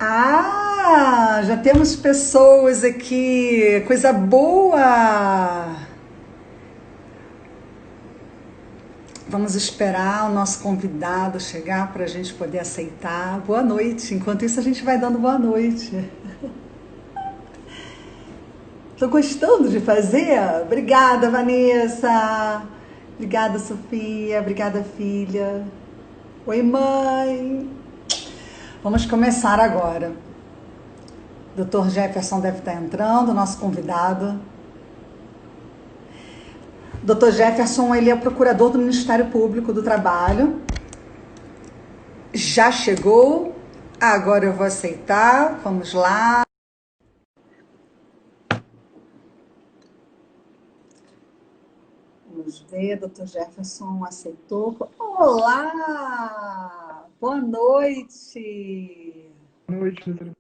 Ah, já temos pessoas aqui, coisa boa! Vamos esperar o nosso convidado chegar para a gente poder aceitar. Boa noite. Enquanto isso, a gente vai dando boa noite. Tô gostando de fazer? Obrigada, Vanessa. Obrigada, Sofia. Obrigada, filha. Oi, mãe. Vamos começar agora. Dr. Jefferson deve estar entrando, nosso convidado. Dr. Jefferson, ele é o procurador do Ministério Público do Trabalho. Já chegou. Agora eu vou aceitar. Vamos lá. Vamos ver, Dr. Jefferson aceitou. Olá! Boa noite! Boa noite, doutora.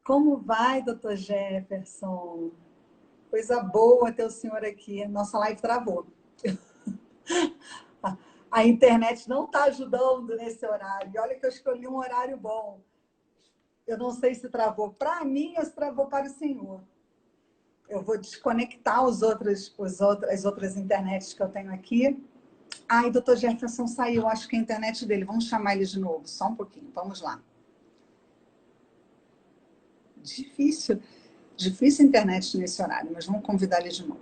Como vai, Dr. Jefferson? Coisa boa ter o senhor aqui. Nossa live travou. A internet não está ajudando nesse horário. E olha que eu escolhi um horário bom. Eu não sei se travou para mim ou se travou para o senhor. Eu vou desconectar as outras internets que eu tenho aqui. Ai, doutor Jefferson saiu, acho que é a internet dele. Vamos chamar ele de novo, só um pouquinho. Vamos lá. Difícil a internet nesse horário, mas vamos convidar ele de novo.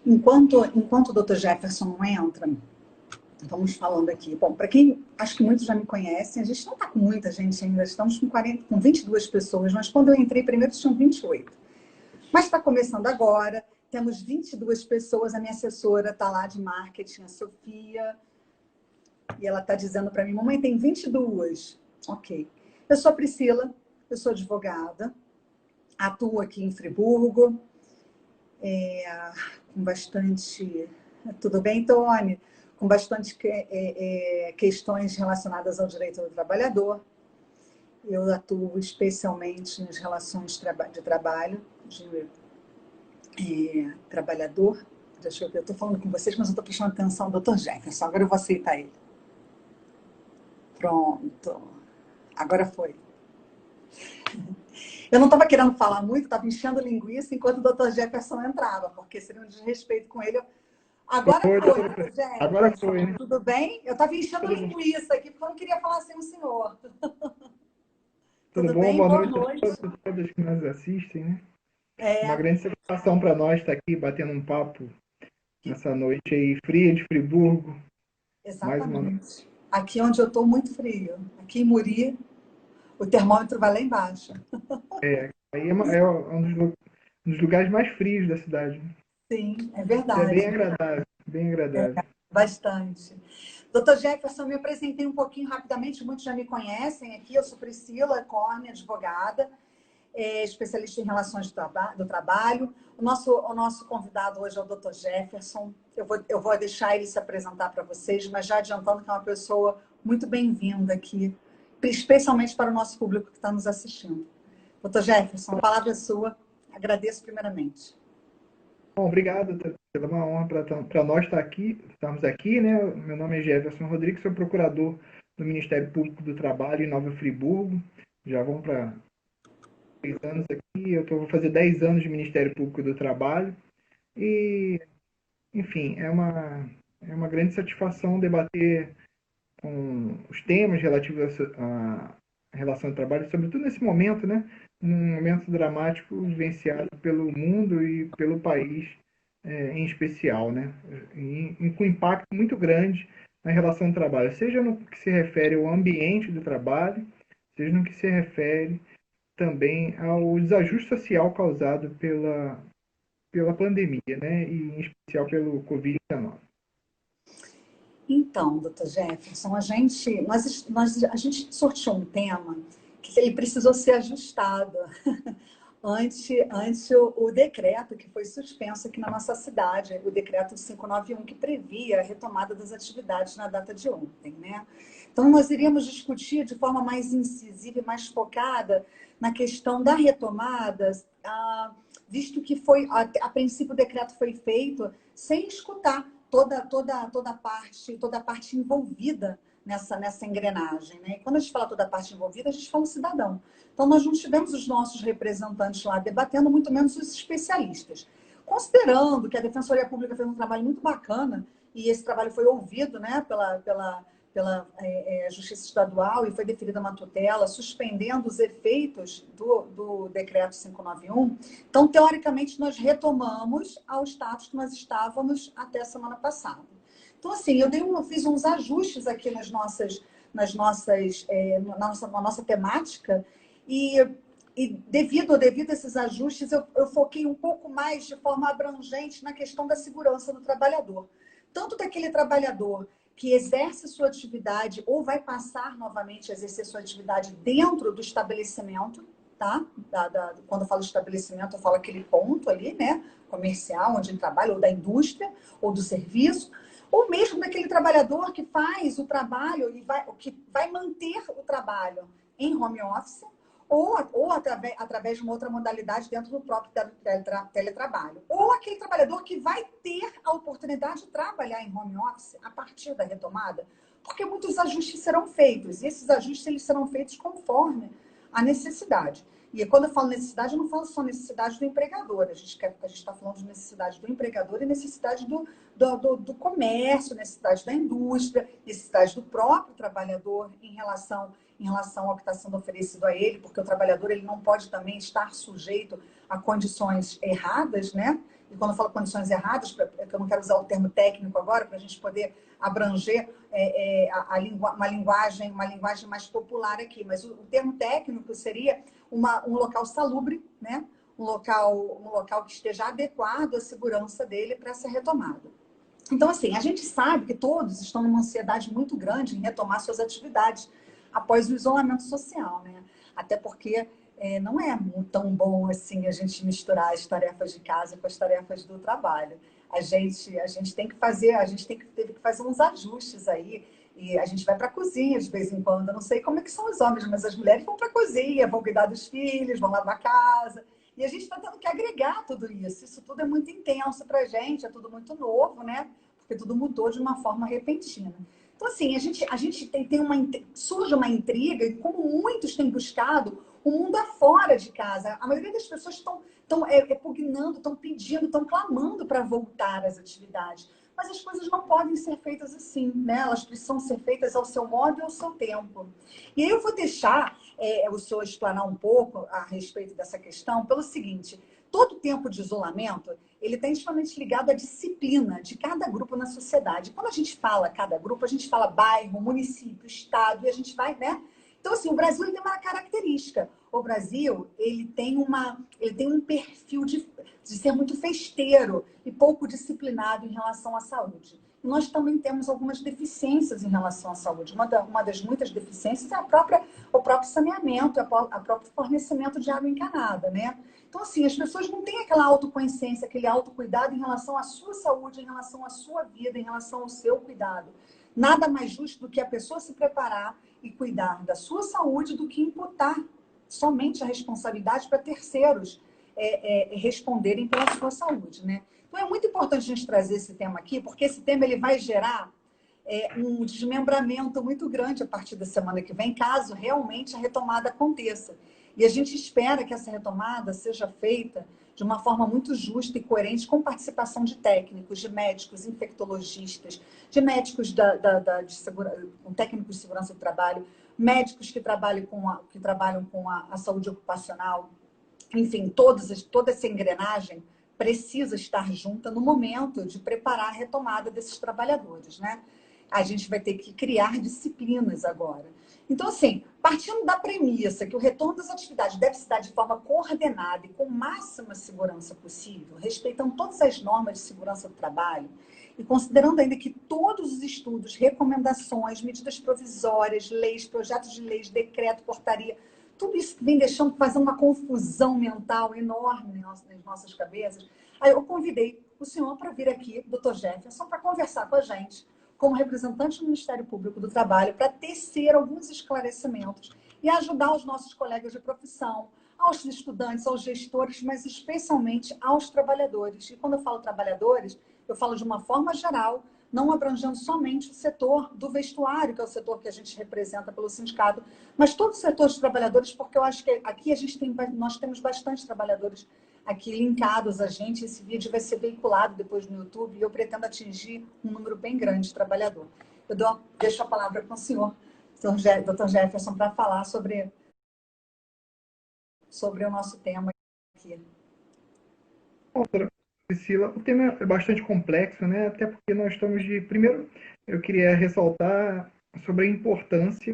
Enquanto o doutor Jefferson não entra, vamos falando aqui. Bom, para quem, acho que muitos já me conhecem, a gente não está com muita gente ainda, estamos com 22 pessoas, mas quando eu entrei primeiro tinham 28. Mas está começando agora, temos 22 pessoas, a minha assessora está lá de marketing, a Sofia, e ela está dizendo para mim, mamãe, tem 22. Ok. Eu sou a Priscila, eu sou advogada, atuo aqui em Friburgo, com bastante... Tudo bem, Tony? Com bastante questões relacionadas ao direito do trabalhador. Eu atuo especialmente nas relações de trabalho, de trabalhador. Deixa eu ver, eu estou falando com vocês, mas eu estou prestando atenção no Dr. Jefferson. Agora eu vou aceitar ele. Pronto. Agora foi. Eu não estava querendo falar muito, estava enchendo linguiça enquanto o Dr. Jefferson entrava, porque seria um desrespeito com ele. Agora Oi, foi, doutora. Dr. Agora Jefferson. foi, né? Tudo bem? Eu estava enchendo Tudo bom? linguiça aqui, porque eu não queria falar sem o senhor. Tudo Tudo bom? bem? Boa Boa noite a noite. todos e todas que nos assistem, né? Uma É, grande satisfação para nós estar aqui batendo um papo nessa noite aí fria de Friburgo. Mais uma noite. exatamente. Aqui onde eu estou, muito frio. Aqui em Muri, o termômetro vai lá embaixo. Aí um dos lugares mais frios da cidade. Sim, é É bem verdade. agradável, bem agradável. Bastante. Doutor Jefferson, me apresentei um pouquinho rapidamente, muitos já me conhecem aqui. Eu sou Priscila Corne, advogada, especialista em relações do trabalho. O nosso convidado hoje é o Dr. Jefferson. Eu vou deixar ele se apresentar para vocês, mas já adiantando que é uma pessoa muito bem-vinda aqui, especialmente para o nosso público que está nos assistindo. Dr. Jefferson, a palavra é sua. Agradeço primeiramente. Bom, obrigado, pela uma honra para nós estarmos aqui, né? Meu nome é Jefferson Rodrigues, sou procurador do Ministério Público do Trabalho em Nova Friburgo. Já vão para 3 anos aqui, vou fazer 10 anos de Ministério Público do Trabalho. E, enfim, é uma grande satisfação debater com os temas relativos à relação de trabalho, sobretudo nesse momento, né? Um momento dramático vivenciado pelo mundo e pelo país em especial, né? E com impacto muito grande na relação de trabalho, seja no que se refere ao ambiente do trabalho, seja no que se refere também ao desajuste social causado pela pandemia, né? E em especial pelo Covid-19. Então, doutor Jefferson, a gente sorteou um tema que ele precisou ser ajustado ante o decreto que foi suspenso aqui na nossa cidade, o decreto 591, que previa a retomada das atividades na data de ontem, né? Então, nós iríamos discutir de forma mais incisiva e mais focada na questão da retomada, visto que a princípio o decreto foi feito sem escutar toda a parte envolvida nessa engrenagem, né? E quando a gente fala toda a parte envolvida, a gente fala o cidadão. Então, nós não tivemos os nossos representantes lá debatendo, muito menos os especialistas. Considerando que a Defensoria Pública fez um trabalho muito bacana, e esse trabalho foi ouvido, né, pela Justiça Estadual e foi deferida uma tutela, suspendendo os efeitos do Decreto 591. Então, teoricamente, nós retomamos ao status que nós estávamos até a semana passada. Então, assim, eu fiz uns ajustes aqui na nossa temática e devido a esses ajustes, eu foquei um pouco mais de forma abrangente na questão da segurança do trabalhador. Tanto daquele trabalhador que exerce sua atividade ou vai passar novamente a exercer sua atividade dentro do estabelecimento, tá? Quando eu falo estabelecimento, eu falo aquele ponto ali, né? Comercial, onde ele trabalha, ou da indústria, ou do serviço, ou mesmo daquele trabalhador que faz o trabalho e que vai manter o trabalho em home office, ou através de uma outra modalidade dentro do próprio teletrabalho. Ou aquele trabalhador que vai ter a oportunidade de trabalhar em home office a partir da retomada, porque muitos ajustes serão feitos, e esses ajustes eles serão feitos conforme a necessidade. E quando eu falo necessidade, eu não falo só necessidade do empregador, a gente está falando de necessidade do empregador e necessidade do comércio, necessidade da indústria, necessidade do próprio trabalhador em relação ao que está sendo oferecido a ele, porque o trabalhador ele não pode também estar sujeito a condições erradas, né? E quando eu falo condições erradas, que eu não quero usar o termo técnico agora, para a gente poder abranger uma linguagem mais popular aqui, mas o termo técnico seria um local salubre, né? Um local que esteja adequado à segurança dele para essa retomada. Então, assim, a gente sabe que todos estão numa ansiedade muito grande em retomar suas atividades após o isolamento social, né? Até porque não é tão bom assim a gente misturar as tarefas de casa com as tarefas do trabalho. A gente teve que fazer uns ajustes aí. E a gente vai para a cozinha de vez em quando. Eu não sei como é que são os homens, mas as mulheres vão para a cozinha, vão cuidar dos filhos, vão lavar a casa. E a gente está tendo que agregar tudo isso. Isso tudo é muito intenso para a gente, é tudo muito novo, né? Porque tudo mudou de uma forma repentina. Então, assim, a gente surge uma intriga, e como muitos têm buscado o mundo afora de casa. A maioria das pessoas estão pugnando, estão pedindo, estão clamando para voltar às atividades. Mas as coisas não podem ser feitas assim, né? Elas precisam ser feitas ao seu modo e ao seu tempo. E aí eu vou deixar o senhor explanar um pouco a respeito dessa questão pelo seguinte: todo tempo de isolamento, ele está intimamente ligado à disciplina de cada grupo na sociedade. Quando a gente fala cada grupo, a gente fala bairro, município, estado, e a gente vai, né? Então, assim, o Brasil ele tem uma característica. O Brasil, ele tem um perfil de ser muito festeiro e pouco disciplinado em relação à saúde. E nós também temos algumas deficiências em relação à saúde. Uma das muitas deficiências é o próprio saneamento, o próprio fornecimento de água encanada, né? Então, assim, as pessoas não têm aquela autoconsciência, aquele autocuidado em relação à sua saúde, em relação à sua vida, em relação ao seu cuidado. Nada mais justo do que a pessoa se preparar e cuidar da sua saúde do que imputar somente a responsabilidade para terceiros responderem pela sua saúde, né? Então, é muito importante a gente trazer esse tema aqui, porque esse tema ele vai gerar um desmembramento muito grande a partir da semana que vem, caso realmente a retomada aconteça. E a gente espera que essa retomada seja feita de uma forma muito justa e coerente, com participação de técnicos, de médicos, infectologistas, de médicos com técnicos de segurança do trabalho, médicos que trabalham com a saúde ocupacional. Enfim, toda essa engrenagem precisa estar junta no momento de preparar a retomada desses trabalhadores, né? A gente vai ter que criar disciplinas agora. Então, assim, partindo da premissa que o retorno das atividades deve se dar de forma coordenada e com máxima segurança possível, respeitando todas as normas de segurança do trabalho, e considerando ainda que todos os estudos, recomendações, medidas provisórias, leis, projetos de leis, decreto, portaria, tudo isso vem deixando fazer uma confusão mental enorme nas nossas cabeças. Aí eu convidei o senhor para vir aqui, doutor Jefferson, para conversar com a gente, como representante do Ministério Público do Trabalho, para tecer alguns esclarecimentos e ajudar os nossos colegas de profissão, aos estudantes, aos gestores, mas especialmente aos trabalhadores. E quando eu falo trabalhadores, eu falo de uma forma geral, não abrangendo somente o setor do vestuário, que é o setor que a gente representa pelo sindicato, mas todos os setores de trabalhadores, porque eu acho que aqui nós temos bastante trabalhadores aqui linkados a gente. Esse vídeo vai ser veiculado depois no YouTube e eu pretendo atingir um número bem grande de trabalhador. Deixo a palavra com o senhor, Dr. Jefferson, para falar sobre o nosso tema aqui. Doutora Priscila, o tema é bastante complexo, né? Até porque nós estamos de... Primeiro, eu queria ressaltar sobre a importância,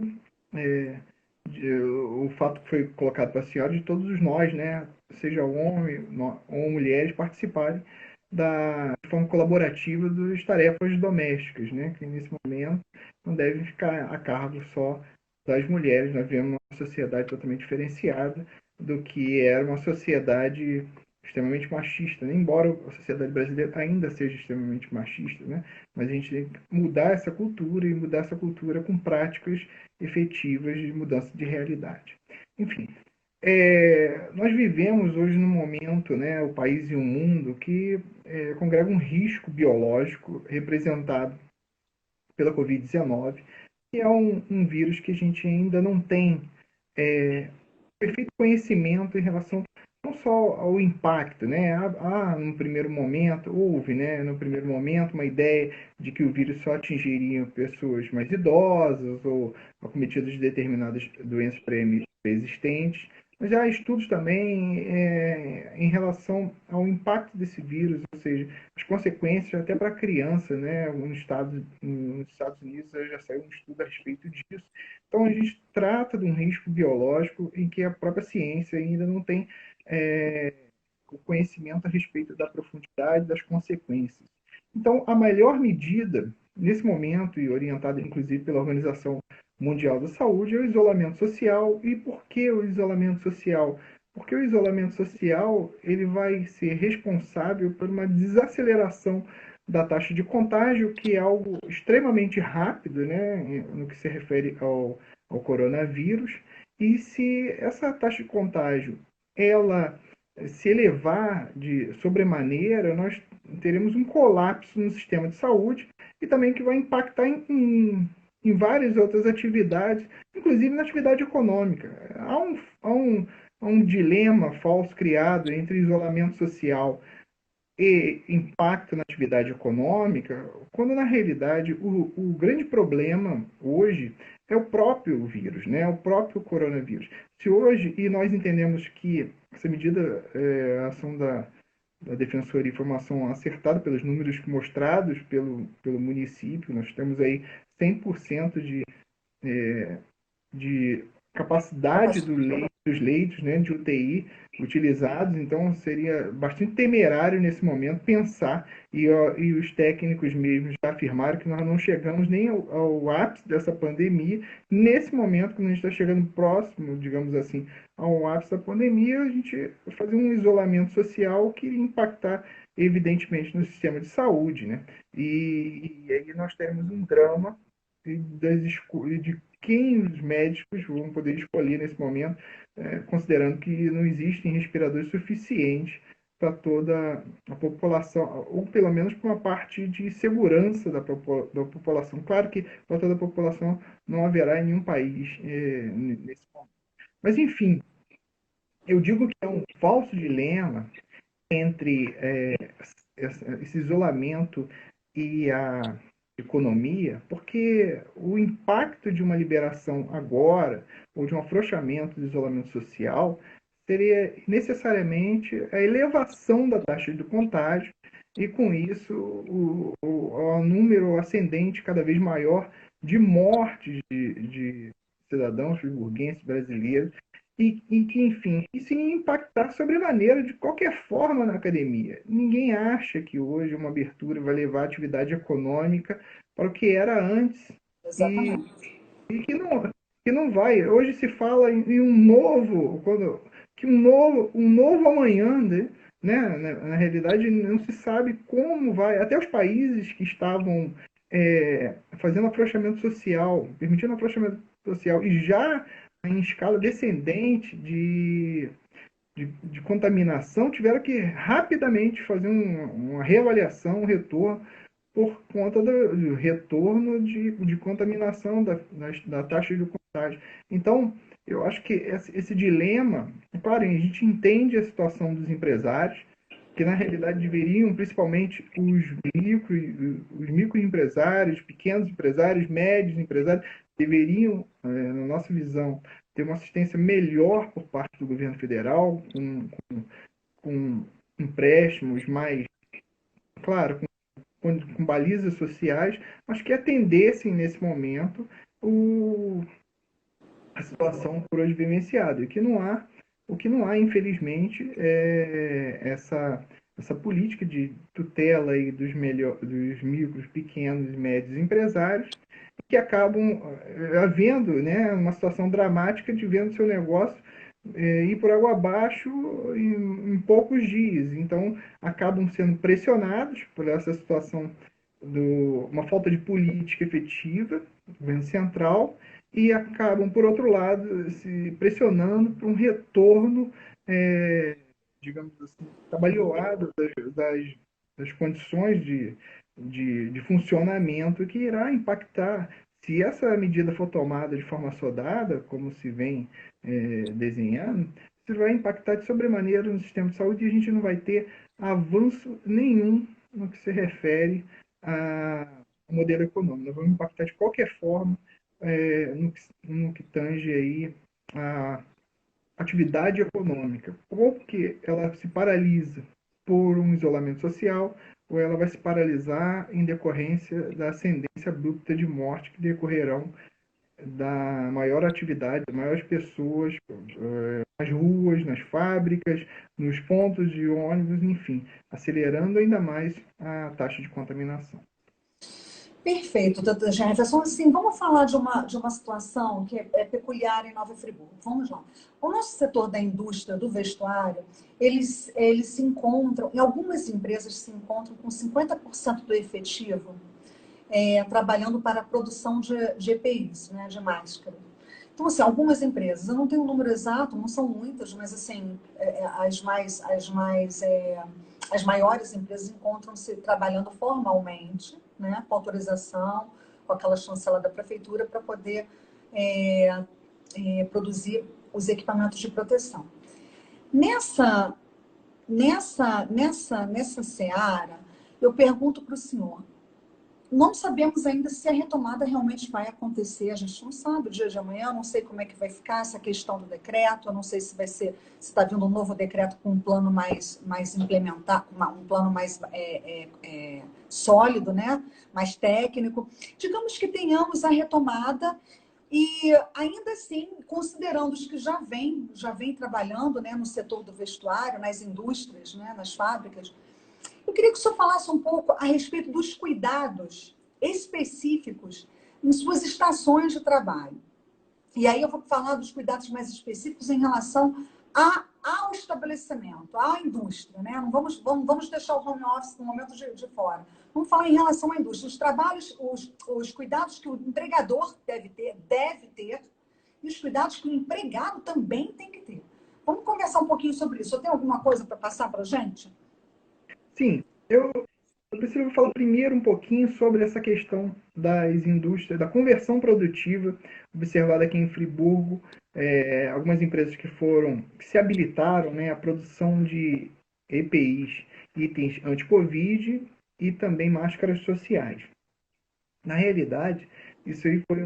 o fato que foi colocado para a senhora, de todos nós, né? Seja homem ou mulheres, participarem de forma colaborativa das tarefas domésticas, né? Que nesse momento não devem ficar a cargo só das mulheres. Nós vivemos uma sociedade totalmente diferenciada do que era uma sociedade extremamente machista, né? Embora a sociedade brasileira ainda seja extremamente machista, né? Mas a gente tem que mudar essa cultura e mudar essa cultura com práticas efetivas de mudança de realidade. Enfim, nós vivemos hoje num momento, né, o país e o mundo, que congrega um risco biológico representado pela Covid-19, que é um vírus que a gente ainda não tem perfeito conhecimento em relação não só ao impacto, né? No primeiro momento, houve, né, no primeiro momento, uma ideia de que o vírus só atingiria pessoas mais idosas ou acometidas de determinadas doenças pré-existentes, mas há estudos também em relação ao impacto desse vírus, ou seja, as consequências até para a criança, né? Nos Estados Unidos já saiu um estudo a respeito disso. Então, a gente trata de um risco biológico em que a própria ciência ainda não tem o conhecimento a respeito da profundidade das consequências. Então, a melhor medida, nesse momento, e orientada inclusive pela Organização Mundial da Saúde, é o isolamento social. E por que o isolamento social? Porque o isolamento social ele vai ser responsável por uma desaceleração da taxa de contágio, que é algo extremamente rápido, né, no que se refere ao coronavírus. E se essa taxa de contágio ela se elevar de sobremaneira, nós teremos um colapso no sistema de saúde e também que vai impactar em várias outras atividades, inclusive na atividade econômica. Há um dilema falso criado entre isolamento social e impacto na atividade econômica, quando na realidade o grande problema hoje é o próprio vírus, né? O próprio coronavírus. Se hoje, e nós entendemos que essa medida, a ação da Defensoria foi uma ação acertada pelos números mostrados pelo município, nós temos aí 100% de capacidade dos leitos, né, de UTI utilizados. Então seria bastante temerário nesse momento pensar, e os técnicos mesmos já afirmaram que nós não chegamos nem ao ápice dessa pandemia. Nesse momento, quando a gente está chegando próximo, digamos assim, ao ápice da pandemia, a gente fazer um isolamento social que iria impactar evidentemente no sistema de saúde, né? E aí nós temos um drama de quem os médicos vão poder escolher nesse momento, considerando que não existem respiradores suficientes para toda a população, ou pelo menos para uma parte de segurança da população. Claro que para toda a população não haverá em nenhum país nesse momento. Mas, enfim, eu digo que é um falso dilema entre esse isolamento e a economia, porque o impacto de uma liberação agora, ou de um afrouxamento do isolamento social, seria necessariamente a elevação da taxa de contágio e, com isso, o número ascendente cada vez maior de mortes de cidadãos friburguenses brasileiros e que, enfim, isso ia impactar sobremaneira de qualquer forma na academia. Ninguém acha que hoje uma abertura vai levar a atividade econômica para o que era antes. Exatamente. E que não, que não vai. Hoje se fala em um novo, um novo amanhã, né? Na realidade, não se sabe como vai. Até os países que estavam fazendo afrouxamento social, permitindo afrouxamento social, e já em escala descendente de contaminação, tiveram que rapidamente fazer uma reavaliação, um retorno, por conta do retorno de contaminação da taxa de contágio. Então, eu acho que esse dilema, claro, a gente entende a situação dos empresários, que na realidade deveriam, principalmente os microempresários, pequenos empresários, médios empresários, deveriam, na nossa visão, ter uma assistência melhor por parte do governo federal, com empréstimos mais, claro, com balizas sociais, mas que atendessem nesse momento a situação por hoje vivenciada. O que não há, infelizmente, é essa política de tutela aí dos micros, pequenos e médios empresários, que acabam havendo, né, uma situação dramática de vendo seu negócio ir por água abaixo em poucos dias. Então, acabam sendo pressionados por essa situação uma falta de política efetiva do governo central, e acabam, por outro lado, se pressionando para um retorno, digamos assim, trabalhoado das condições de funcionamento, que irá impactar, se essa medida for tomada de forma assodada, como se vem desenhando, isso vai impactar de sobremaneira no sistema de saúde, e a gente não vai ter avanço nenhum no que se refere ao modelo econômico. Nós vamos impactar de qualquer forma no que tange aí a atividade econômica, ou que ela se paralisa por um isolamento social, ou ela vai se paralisar em decorrência da ascendência abrupta de morte que decorrerão da maior atividade, das maiores pessoas nas ruas, nas fábricas, nos pontos de ônibus, enfim, acelerando ainda mais a taxa de contaminação. Perfeito, doutora Jefferson. Assim, vamos falar de uma situação que é peculiar em Nova Friburgo. Vamos lá. O nosso setor da indústria do vestuário, eles se encontram, em algumas empresas se encontram com 50% do efetivo trabalhando para a produção de EPIs, né, de máscara. Então, assim, algumas empresas, eu não tenho um número exato, não são muitas, mas assim, as maiores empresas encontram-se trabalhando formalmente, né, com autorização, com aquela chancela da prefeitura, para poder produzir os equipamentos de proteção. Nessa seara, eu pergunto para o senhor, não sabemos ainda se a retomada realmente vai acontecer, a gente não sabe o dia de amanhã, eu não sei como é que vai ficar essa questão do decreto, eu não sei se vai ser, se está vindo um novo decreto com um plano mais implementar, um plano mais sólido, né? Mais técnico. Digamos que tenhamos a retomada e ainda assim, considerando os que já vêm trabalhando, né, no setor do vestuário, nas indústrias, né, nas fábricas, eu queria que o senhor falasse um pouco a respeito dos cuidados específicos em suas estações de trabalho. E aí eu vou falar dos cuidados mais específicos em relação ao estabelecimento, à indústria, né? Não vamos deixar o home office no momento de fora. Vamos falar em relação à indústria. Os trabalhos, os cuidados que o empregador deve ter, e os cuidados que o empregado também tem que ter. Vamos conversar um pouquinho sobre isso. Você tem alguma coisa para passar para a gente? Sim, eu preciso falar primeiro um pouquinho sobre essa questão das indústrias, da conversão produtiva observada aqui em Friburgo, algumas empresas que se habilitaram, né, à produção de EPIs, itens anti-Covid e também máscaras sociais. Na realidade, isso aí foi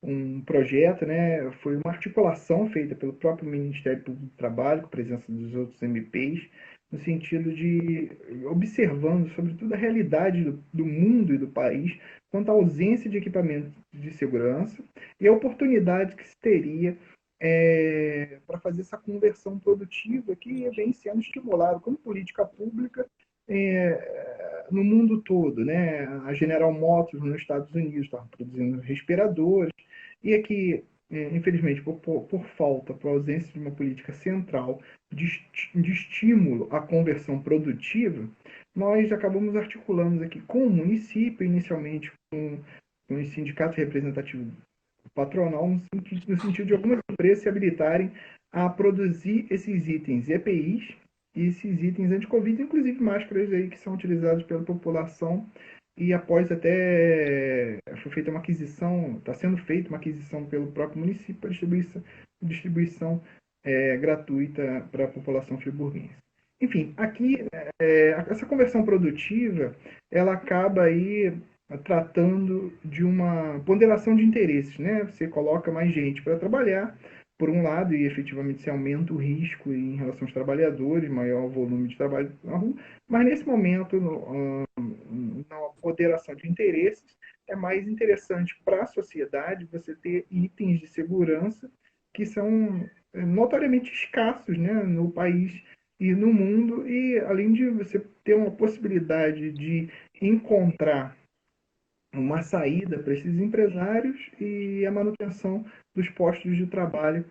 um projeto, né, foi uma articulação feita pelo próprio Ministério Público do Trabalho, com a presença dos outros MPs, no sentido de observando, sobretudo, a realidade do mundo e do país quanto à ausência de equipamentos de segurança e a oportunidade que se teria para fazer essa conversão produtiva que vem sendo estimulada como política pública no mundo todo, né? A General Motors nos Estados Unidos estava produzindo respiradores, E aqui, infelizmente, por falta, por ausência de uma política central de estímulo à conversão produtiva, nós acabamos articulando aqui com o município, inicialmente com os sindicatos representativos patronal, no sentido de algumas empresas se habilitarem a produzir esses itens EPIs e esses itens anti-Covid, inclusive máscaras aí que são utilizadas pela população. E após até foi feita uma aquisição, está sendo feita uma aquisição pelo próprio município para distribuição gratuita para a população friburguense. Enfim, aqui essa conversão produtiva ela acaba aí tratando de uma ponderação de interesses, né? Você coloca mais gente para trabalhar, por um lado, e efetivamente você aumenta o risco em relação aos trabalhadores, maior volume de trabalho na rua, mas nesse momento, na ponderação de interesses, é mais interessante para a sociedade você ter itens de segurança que são notoriamente escassos, né, no país e no mundo, e além de você ter uma possibilidade de encontrar uma saída para esses empresários e a manutenção dos postos de trabalho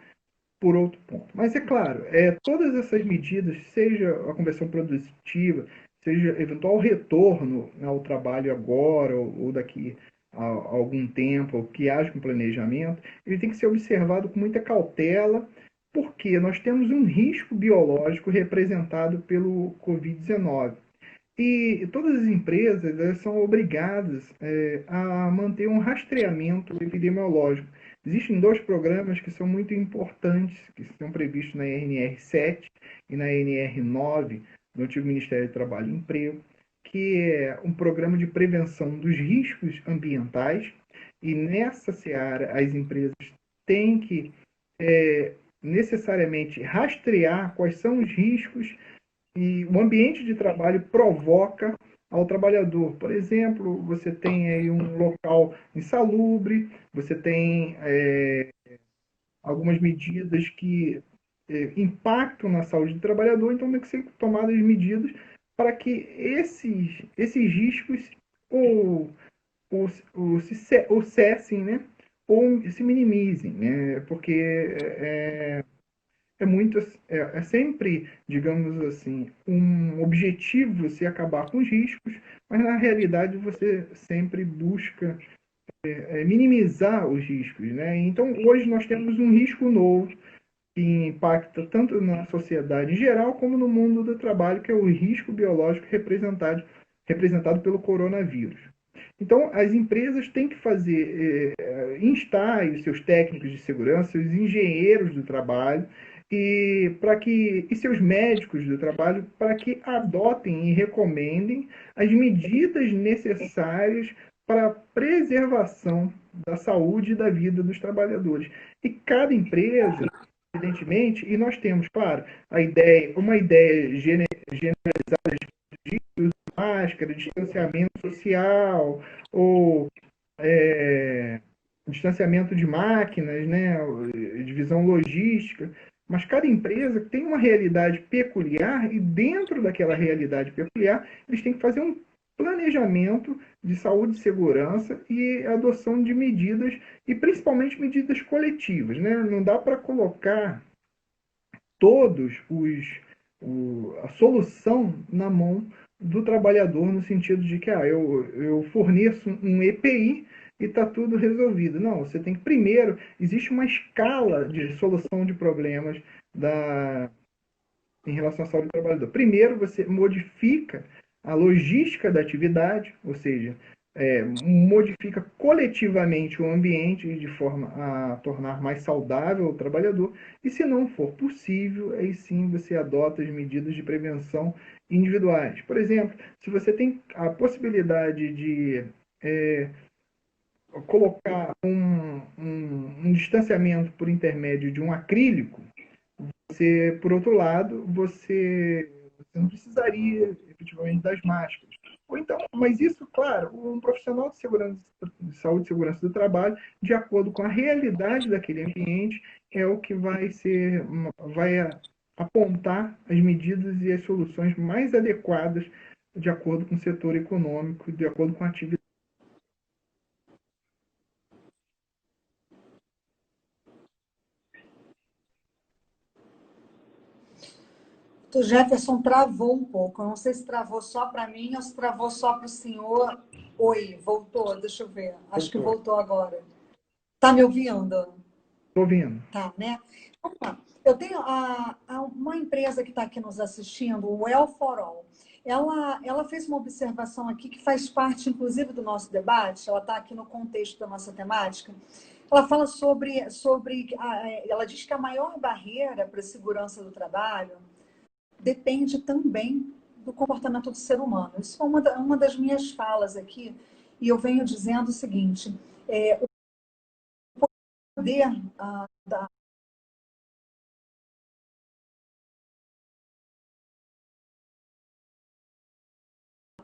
por outro ponto. Mas é claro, todas essas medidas, seja a conversão produtiva, seja eventual retorno ao trabalho agora ou daqui a algum tempo, ou que haja um planejamento, ele tem que ser observado com muita cautela, porque nós temos um risco biológico representado pelo Covid-19. E todas as empresas são obrigadas a manter um rastreamento epidemiológico. Existem dois programas que são muito importantes, que estão previstos na NR7 e na NR9, do antigo Ministério do Trabalho e Emprego, que é um programa de prevenção dos riscos ambientais. E nessa seara, as empresas têm que necessariamente rastrear quais são os riscos e o ambiente de trabalho provoca ao trabalhador. Por exemplo, você tem aí um local insalubre, você tem algumas medidas que impactam na saúde do trabalhador, então tem que ser tomadas medidas para que esses riscos ou cessem, né? Ou se minimizem, né? Porque é sempre, digamos assim, um objetivo você acabar com os riscos, mas na realidade você sempre busca minimizar os riscos, né? Então hoje nós temos um risco novo que impacta tanto na sociedade em geral como no mundo do trabalho, que é o risco biológico representado pelo coronavírus. Então, as empresas têm que instar os seus técnicos de segurança, os engenheiros do trabalho, e seus médicos do trabalho para que adotem e recomendem as medidas necessárias para a preservação da saúde e da vida dos trabalhadores. E cada empresa, evidentemente, e nós temos, claro, uma ideia generalizada de uso de máscara, distanciamento social, ou distanciamento de máquinas, né, divisão logística, mas cada empresa tem uma realidade peculiar e dentro daquela realidade peculiar eles têm que fazer um planejamento de saúde e segurança e adoção de medidas e principalmente medidas coletivas, né? Não dá para colocar todos a solução na mão do trabalhador no sentido de que eu forneço um EPI e está tudo resolvido. Não, você tem que primeiro, existe uma escala de solução de problemas em relação à saúde do trabalhador. Primeiro, você modifica a logística da atividade, ou seja, modifica coletivamente o ambiente de forma a tornar mais saudável o trabalhador, e se não for possível, aí sim você adota as medidas de prevenção individuais. Por exemplo, se você tem a possibilidade de colocar um distanciamento por intermédio de um acrílico, por outro lado, você não precisaria efetivamente das máscaras. Ou então, mas isso, claro, um profissional de saúde e segurança do trabalho, de acordo com a realidade daquele ambiente, é o que vai apontar as medidas e as soluções mais adequadas de acordo com o setor econômico, de acordo com a atividade. O Jefferson travou um pouco. Eu não sei se travou só para mim ou se travou só para o senhor. Oi, voltou. Deixa eu ver. Acho que Voltou. voltou agora. Tá me ouvindo? Estou ouvindo. Tá, né? Vamos lá. Eu tenho uma empresa que está aqui nos assistindo, o Well for All. Ela fez uma observação aqui que faz parte, inclusive, do nosso debate. Ela está aqui no contexto da nossa temática. Ela fala ela diz que a maior barreira para a segurança do trabalho depende também do comportamento do ser humano. Isso é uma das minhas falas aqui, e eu venho dizendo o seguinte: o poder da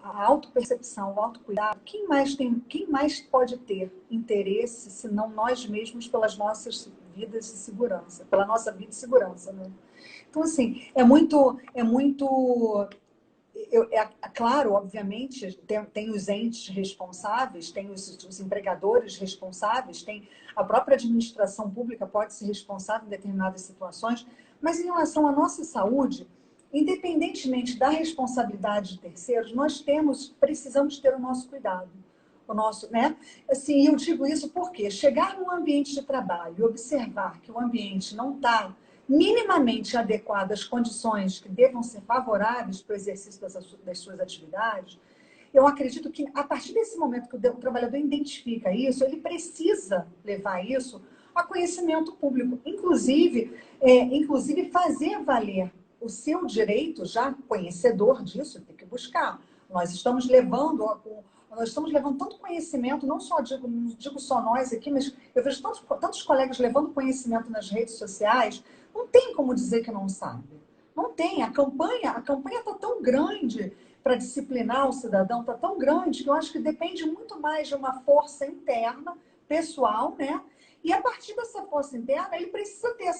a autopercepção, o autocuidado, quem mais pode ter interesse, senão nós mesmos, pelas nossas vidas de segurança, pela nossa vida de segurança, né? Então, assim, claro, obviamente, tem os entes responsáveis, tem os empregadores responsáveis, tem a própria administração pública pode ser responsável em determinadas situações, mas em relação à nossa saúde, independentemente da responsabilidade de terceiros, precisamos ter o nosso cuidado. O nosso, né? Assim, eu digo isso porque chegar num ambiente de trabalho e observar que o ambiente não está minimamente adequado às condições que devam ser favoráveis para o exercício das suas atividades, eu acredito que a partir desse momento que o trabalhador identifica isso, ele precisa levar isso a conhecimento público, inclusive fazer valer o seu direito, já conhecedor disso, tem que buscar. Nós estamos levando tanto conhecimento, não digo só nós aqui, mas eu vejo tantos colegas levando conhecimento nas redes sociais, não tem como dizer que não sabe. Não tem. A campanha está tão grande para disciplinar o cidadão, está tão grande que eu acho que depende muito mais de uma força interna, pessoal, né? E a partir dessa força interna, ele precisa ter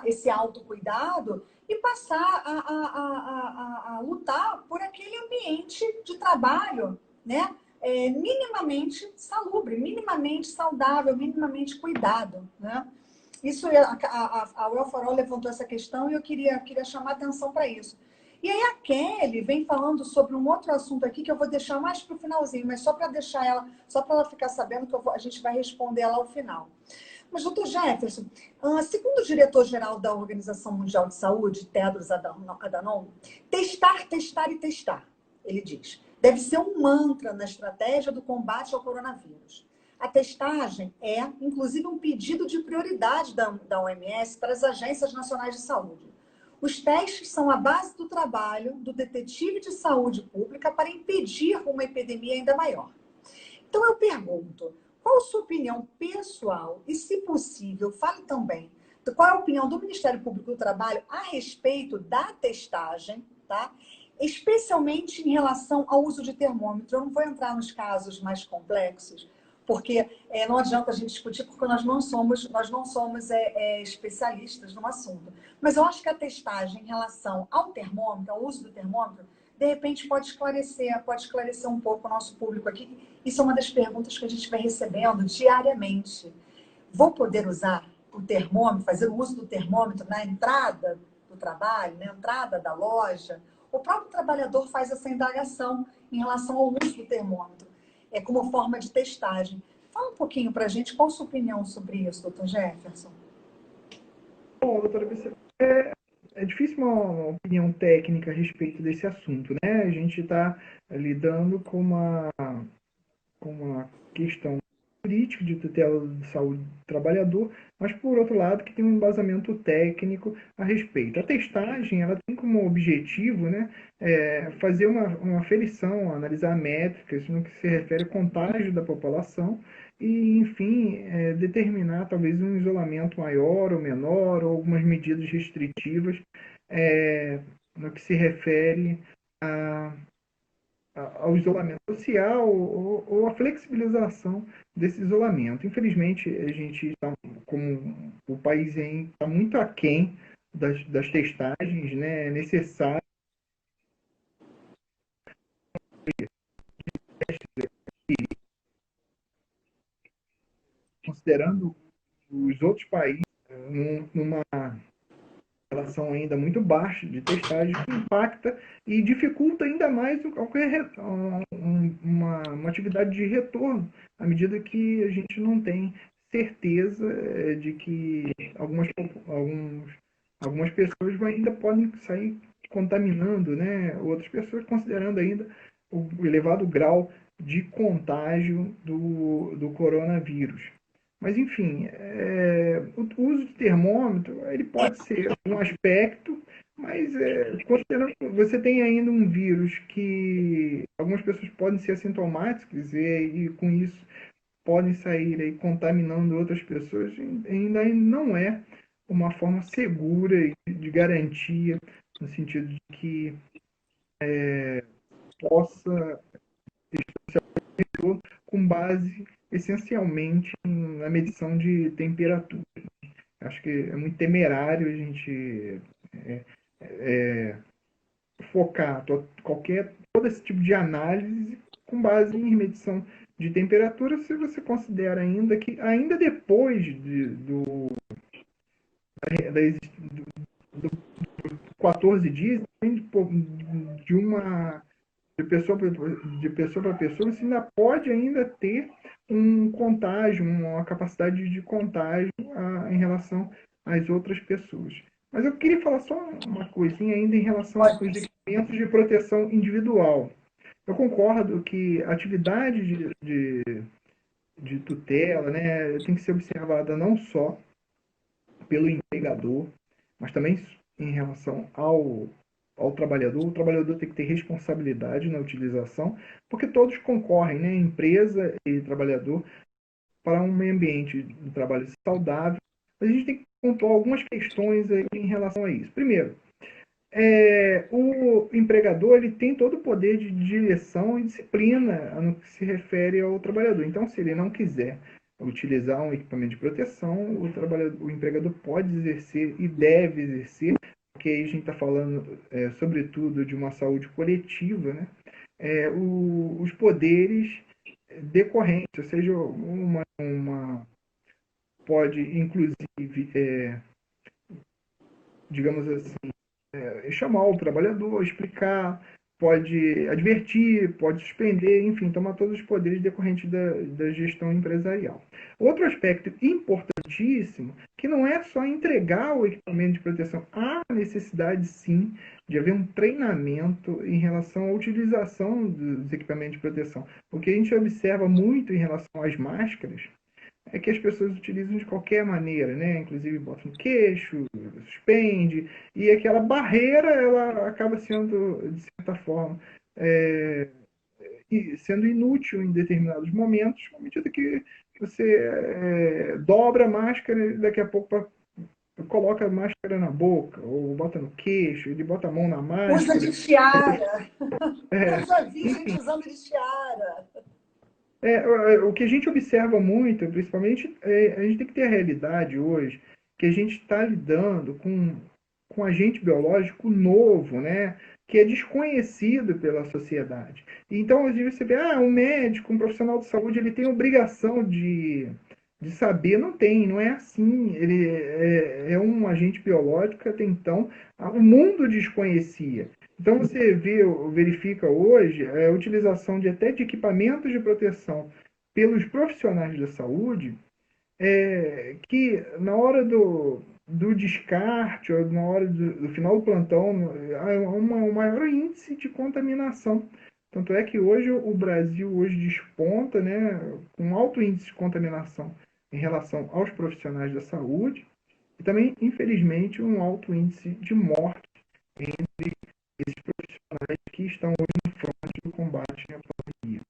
esse autocuidado e passar a lutar por aquele ambiente de trabalho, né? Minimamente salubre, minimamente saudável, minimamente cuidado, né? Isso, a Well for All levantou essa questão e eu queria chamar atenção para isso. E aí a Kelly vem falando sobre um outro assunto aqui que eu vou deixar mais para o finalzinho, mas só para deixar ela, só para ela ficar sabendo que a gente vai responder ela ao final. Mas, doutor Jefferson, segundo o diretor-geral da Organização Mundial de Saúde, Tedros Adhanom, testar, testar e testar, ele diz, deve ser um mantra na estratégia do combate ao coronavírus. A testagem é, inclusive, um pedido de prioridade da OMS para as agências nacionais de saúde. Os testes são a base do trabalho do detetive de saúde pública para impedir uma epidemia ainda maior. Então, eu pergunto, qual a sua opinião pessoal e, se possível, fale também qual é a opinião do Ministério Público do Trabalho a respeito da testagem, tá? Especialmente em relação ao uso de termômetro. Eu não vou entrar nos casos mais complexos, porque não adianta a gente discutir, porque nós não somos especialistas no assunto. Mas eu acho que a testagem em relação ao termômetro, ao uso do termômetro, de repente pode esclarecer um pouco o nosso público aqui. Isso é uma das perguntas que a gente vai recebendo diariamente. Vou poder usar o termômetro, fazer o uso do termômetro na entrada do trabalho, na entrada da loja? O próprio trabalhador faz essa indagação em relação ao uso do termômetro, como forma de testagem. Fala um pouquinho para a gente, qual a sua opinião sobre isso, doutor Jefferson? Bom, doutora Bessel, é difícil uma opinião técnica a respeito desse assunto, né? A gente está lidando com uma questão política de tutela da saúde do trabalhador, mas por outro lado que tem um embasamento técnico a respeito. A testagem ela tem como objetivo, né, fazer uma aferição, analisar métricas no que se refere ao contágio da população e, enfim, determinar talvez um isolamento maior ou menor ou algumas medidas restritivas no que se refere a ao isolamento social ou à flexibilização desse isolamento. Infelizmente, a gente está, como o país está muito aquém das testagens, né? É necessário, considerando os outros países, numa relação ainda muito baixa de testagem, que impacta e dificulta ainda mais uma atividade de retorno, à medida que a gente não tem certeza de que algumas pessoas ainda podem sair contaminando, né, outras pessoas, considerando ainda o elevado grau de contágio do coronavírus. Mas, enfim, o uso de termômetro ele pode ser um aspecto, mas considerando que você tem ainda um vírus que algumas pessoas podem ser assintomáticas e com isso podem sair aí contaminando outras pessoas, ainda não é uma forma segura de garantia, no sentido de que possa com base essencialmente na medição de temperatura. Acho que é muito temerário a gente focar todo esse tipo de análise com base em medição de temperatura, se você considera ainda que, ainda depois do 14 dias, de uma de pessoa para pessoa, você ainda pode ainda ter um contágio, uma capacidade de contágio em relação às outras pessoas. Mas eu queria falar só uma coisinha ainda em relação aos equipamentos de proteção individual. Eu concordo que a atividade de tutela, né, tem que ser observada não só pelo empregador, mas também em relação ao trabalhador. O trabalhador tem que ter responsabilidade na utilização, porque todos concorrem, né, empresa e trabalhador, para um meio ambiente de trabalho saudável. Mas a gente tem que pontuar algumas questões aí em relação a isso. Primeiro, o empregador ele tem todo o poder de direção e disciplina no que se refere ao trabalhador. Então, se ele não quiser utilizar um equipamento de proteção, o empregador pode exercer e deve exercer, porque aí a gente está falando, sobretudo, de uma saúde coletiva, né? Os poderes decorrentes, ou seja, pode, inclusive, digamos assim, chamar o trabalhador, explicar, pode advertir, pode suspender, enfim, tomar todos os poderes decorrentes da gestão empresarial. Outro aspecto importantíssimo, que não é só entregar o equipamento de proteção, há necessidade sim de haver um treinamento em relação à utilização dos equipamentos de proteção. O que a gente observa muito em relação às máscaras é que as pessoas utilizam de qualquer maneira, né? Inclusive botam no queixo, suspende, e aquela barreira ela acaba sendo, de certa forma, sendo inútil em determinados momentos, à medida que você dobra a máscara e daqui a pouco coloca a máscara na boca, ou bota no queixo, ele bota a mão na máscara. Usa de tiara. Eu já vi gente usando de tiara. O que a gente observa muito, principalmente, a gente tem que ter a realidade hoje que a gente está lidando com um agente biológico novo, né? Que é desconhecido pela sociedade. Então, às vezes você vê, um médico, um profissional de saúde, ele tem obrigação de saber. Não tem, não é assim. Ele é um agente biológico que até então o mundo desconhecia. Então você verifica hoje a utilização de até de equipamentos de proteção pelos profissionais da saúde, que na hora do descarte, ou na hora do final do plantão, há um maior índice de contaminação. Tanto é que hoje o Brasil hoje desponta, né, com alto índice de contaminação em relação aos profissionais da saúde e também, infelizmente, um alto índice de morte entre esses profissionais que estão hoje no fronte do combate à pandemia.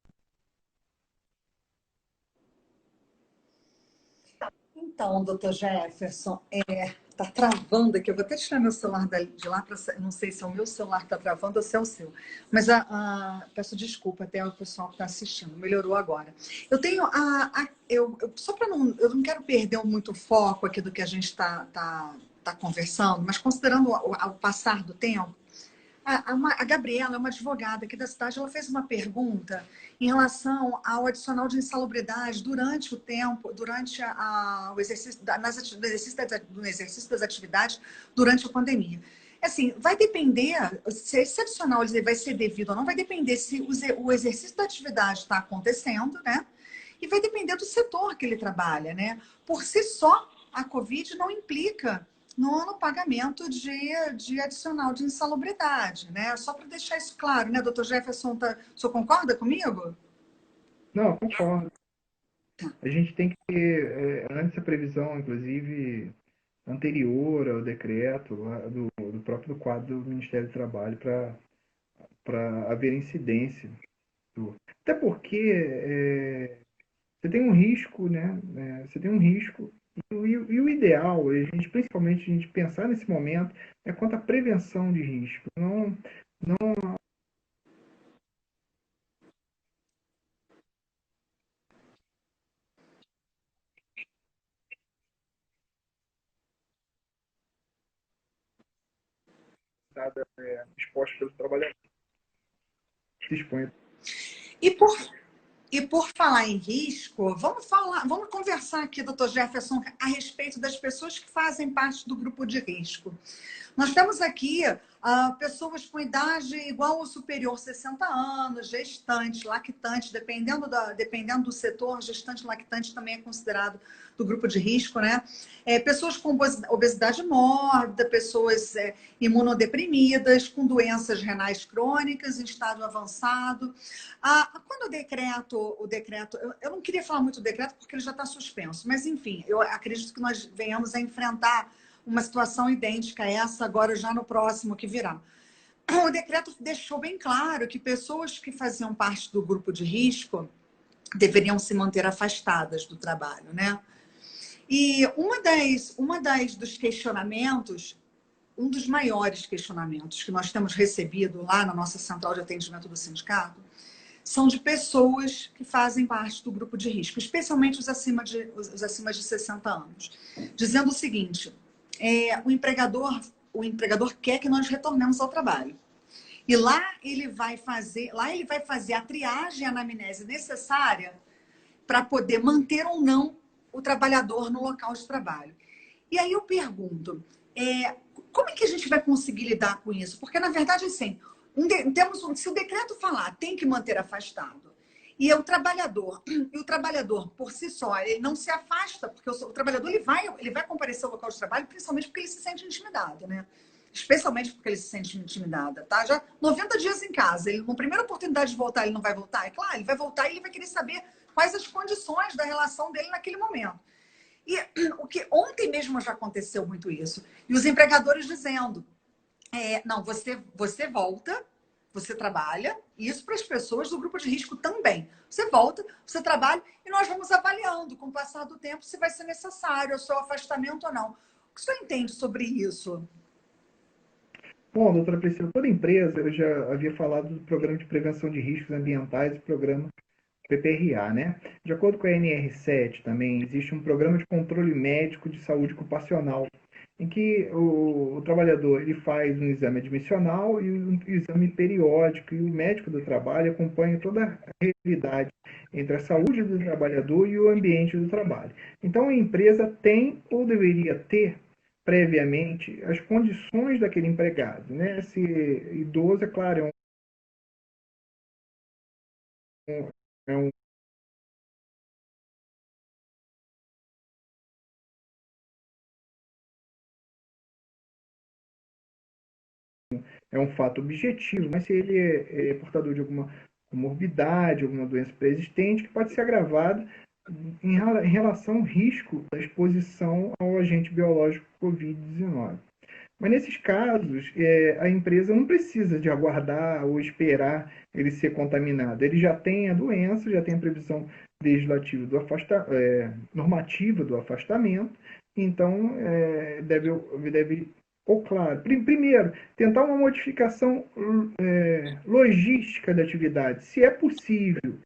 Então, doutor Jefferson, tá travando aqui. Eu vou até tirar meu celular de lá, não sei se é o meu celular que está travando ou se é o seu. Mas peço desculpa até ao pessoal que está assistindo. Melhorou agora. Eu tenho só para eu não quero perder muito foco aqui do que a gente está conversando, mas considerando o passar do tempo, A Gabriela é uma advogada aqui da cidade, ela fez uma pergunta em relação ao adicional de insalubridade durante o tempo, durante o exercício, no exercício das atividades durante a pandemia. Assim, vai depender, se esse adicional vai ser devido ou não, vai depender se o exercício da atividade está acontecendo, né? E vai depender do setor que ele trabalha, né? Por si só, a Covid não implica no pagamento de adicional de insalubridade, né? Só para deixar isso claro, né, doutor Jefferson, o senhor concorda comigo? Não, concordo. A gente tem que ter, antes a previsão, inclusive, anterior ao decreto do próprio quadro do Ministério do Trabalho para haver incidência. Até porque você tem um risco, né? Você tem um risco. E o ideal, principalmente a gente pensar nesse momento, é quanto à prevenção de risco. Não nada exposto pelos trabalhadores. Se expõe. E por, e por falar em risco, vamos conversar aqui, doutor Jefferson, a respeito das pessoas que fazem parte do grupo de risco. Nós temos aqui pessoas com idade igual ou superior a 60 anos, gestantes, lactantes, dependendo do setor, gestante e lactante também é considerado do grupo de risco, né? Pessoas com obesidade mórbida, pessoas imunodeprimidas, com doenças renais crônicas em estado avançado. Quando o decreto, eu não queria falar muito do decreto porque ele já está suspenso, mas enfim, eu acredito que nós venhamos a enfrentar uma situação idêntica a essa agora já no próximo que virá. O decreto deixou bem claro que pessoas que faziam parte do grupo de risco deveriam se manter afastadas do trabalho, né? E dos questionamentos, um dos maiores questionamentos que nós temos recebido lá na nossa central de atendimento do sindicato são de pessoas que fazem parte do grupo de risco, especialmente os acima de 60 anos, dizendo o seguinte: o empregador quer que nós retornemos ao trabalho. E lá ele vai fazer a triagem e a anamnese necessária para poder manter ou não o trabalhador no local de trabalho. E aí eu pergunto, como é que a gente vai conseguir lidar com isso? Porque, na verdade, assim, se o decreto falar tem que manter afastado, e o trabalhador, por si só, ele não se afasta, porque o trabalhador ele vai comparecer ao local de trabalho, principalmente porque ele se sente intimidado, né? Especialmente porque ele se sente intimidado, tá? Já 90 dias em casa, ele, na primeira oportunidade de voltar, ele não vai voltar? É claro, ele vai voltar e ele vai querer saber quais as condições da relação dele naquele momento. E o que ontem mesmo já aconteceu muito isso. E os empregadores dizendo, não, você volta, você trabalha, e isso para as pessoas do grupo de risco também. Você volta, você trabalha, e nós vamos avaliando, com o passar do tempo, se vai ser necessário o seu afastamento ou não. O que o senhor entende sobre isso? Bom, doutora Priscila, toda empresa, eu já havia falado do Programa de Prevenção de Riscos Ambientais, o programa PPRA, né? De acordo com a NR7 também, existe um programa de controle médico de saúde ocupacional, em que o trabalhador ele faz um exame admissional e um exame periódico, e o médico do trabalho acompanha toda a realidade entre a saúde do trabalhador e o ambiente do trabalho. Então, a empresa tem ou deveria ter previamente as condições daquele empregado, né? Se idoso, é claro, é um é um fato objetivo, mas se ele é portador de alguma comorbidade, alguma doença pré-existente, que pode ser agravada em relação ao risco da exposição ao agente biológico Covid-19. Mas nesses casos, a empresa não precisa de aguardar ou esperar ele ser contaminado. Ele já tem a doença, já tem a previsão legislativa normativa do afastamento, então deve ou claro, primeiro, tentar uma modificação logística da atividade. Se é possível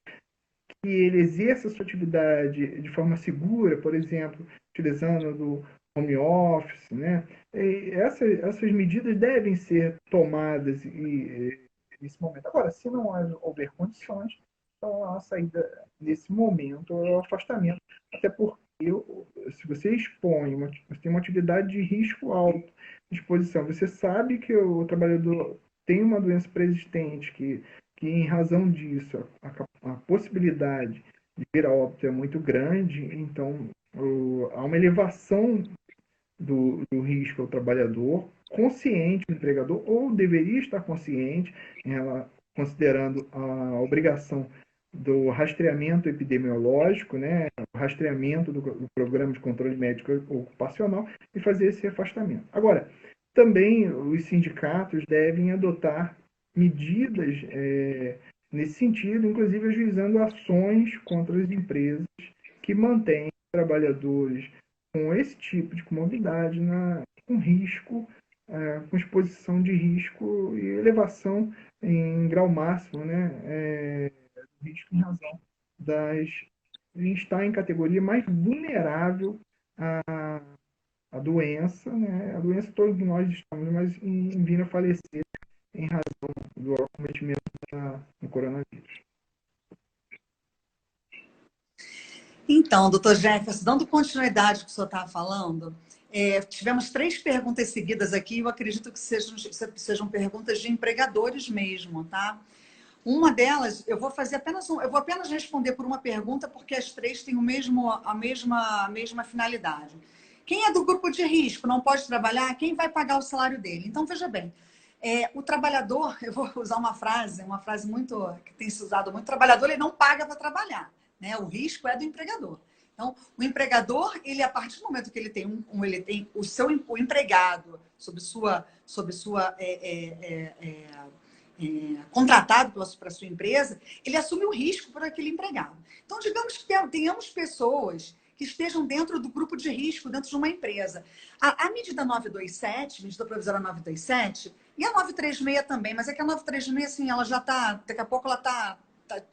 que ele exerça a sua atividade de forma segura, por exemplo, utilizando home office, né? E essas medidas devem ser tomadas nesse momento. Agora, se não houver condições, então a saída nesse momento é o afastamento. Até porque se você expõe, você tem uma atividade de risco alto, exposição, você sabe que o trabalhador tem uma doença pré-existente, que em razão disso a possibilidade de vir a óbito é muito grande, então há uma elevação do risco ao trabalhador, consciente do empregador, ou deveria estar consciente, considerando a obrigação do rastreamento epidemiológico, né, o rastreamento do programa de controle médico ocupacional e fazer esse afastamento. Agora, também os sindicatos devem adotar medidas nesse sentido, inclusive ajuizando ações contra as empresas que mantêm trabalhadores com esse tipo de comorbidade, com risco, com exposição de risco e elevação em grau máximo, né, do risco em razão de estar em categoria mais vulnerável à doença, né? A doença todos nós estamos, mas em vir a falecer em razão do acometimento do coronavírus. Então, doutor Jefferson, dando continuidade ao que o senhor estava falando, tivemos 3 perguntas seguidas aqui, eu acredito que sejam perguntas de empregadores mesmo, tá? Uma delas, eu vou apenas responder por uma pergunta, porque as 3 têm a mesma finalidade. Quem é do grupo de risco, não pode trabalhar, quem vai pagar o salário dele? Então, veja bem, o trabalhador, eu vou usar uma frase muito que tem se usado muito, o trabalhador ele não paga para trabalhar, né? O risco é do empregador. Então, o empregador, ele a partir do momento que ele tem ele tem o empregado sob sua contratado para a sua empresa, ele assume o risco por aquele empregado. Então, digamos que tenhamos pessoas que estejam dentro do grupo de risco, dentro de uma empresa. A medida 927, medida provisória 927, e a 936 também, mas é que a 936, assim, ela já está, daqui a pouco ela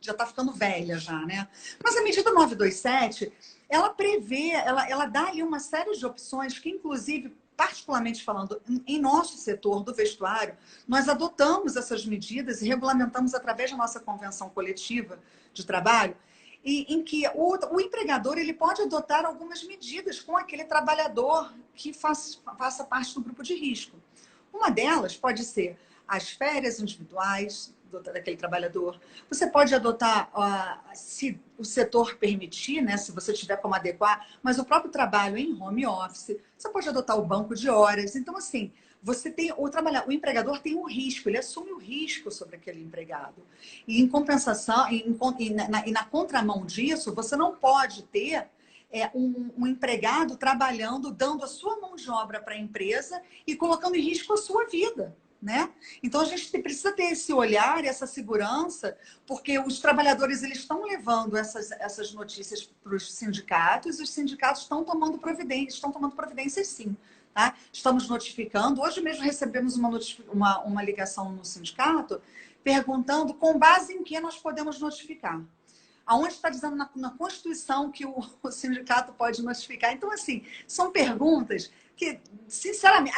já está ficando velha já, né? Mas a medida 927, ela prevê, ela dá ali uma série de opções que, inclusive, particularmente falando, em nosso setor do vestuário, nós adotamos essas medidas e regulamentamos através da nossa convenção coletiva de trabalho, em que o empregador ele pode adotar algumas medidas com aquele trabalhador que faça parte do grupo de risco. Uma delas pode ser as férias individuais daquele trabalhador. Você pode adotar, se o setor permitir, né, se você tiver como adequar, mas o próprio trabalho em home office. Você pode adotar o banco de horas. Então, assim, você tem o empregador tem um risco, ele assume o risco sobre aquele empregado. E em compensação, na contramão disso, você não pode ter um empregado trabalhando, dando a sua mão de obra para a empresa e colocando em risco a sua vida. Né? Então, a gente precisa ter esse olhar, essa segurança, porque os trabalhadores eles estão levando essas notícias para os sindicatos e os sindicatos estão tomando providências sim. Tá? Estamos notificando. Hoje mesmo recebemos uma ligação no sindicato perguntando com base em que nós podemos notificar. Aonde está dizendo na Constituição que o sindicato pode notificar. Então, assim, são perguntas que, sinceramente,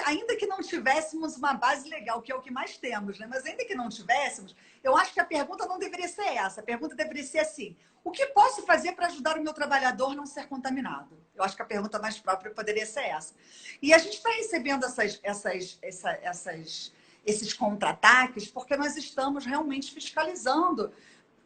ainda que não tivéssemos uma base legal, que é o que mais temos, né? Mas ainda que não tivéssemos, eu acho que a pergunta não deveria ser essa. A pergunta deveria ser assim: o que posso fazer para ajudar o meu trabalhador a não ser contaminado? Eu acho que a pergunta mais própria poderia ser essa. E a gente está recebendo esses contra-ataques porque nós estamos realmente fiscalizando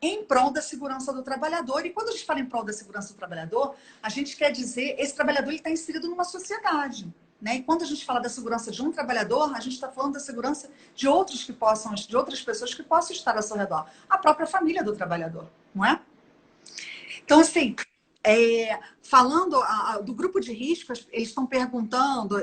em prol da segurança do trabalhador. E quando a gente fala em prol da segurança do trabalhador, a gente quer dizer esse trabalhador está inserido numa sociedade. Né? E quando a gente fala da segurança de um trabalhador, a gente está falando da segurança de outras pessoas que possam estar ao seu redor. A própria família do trabalhador, não é? Então, assim, falando do grupo de risco, eles estão perguntando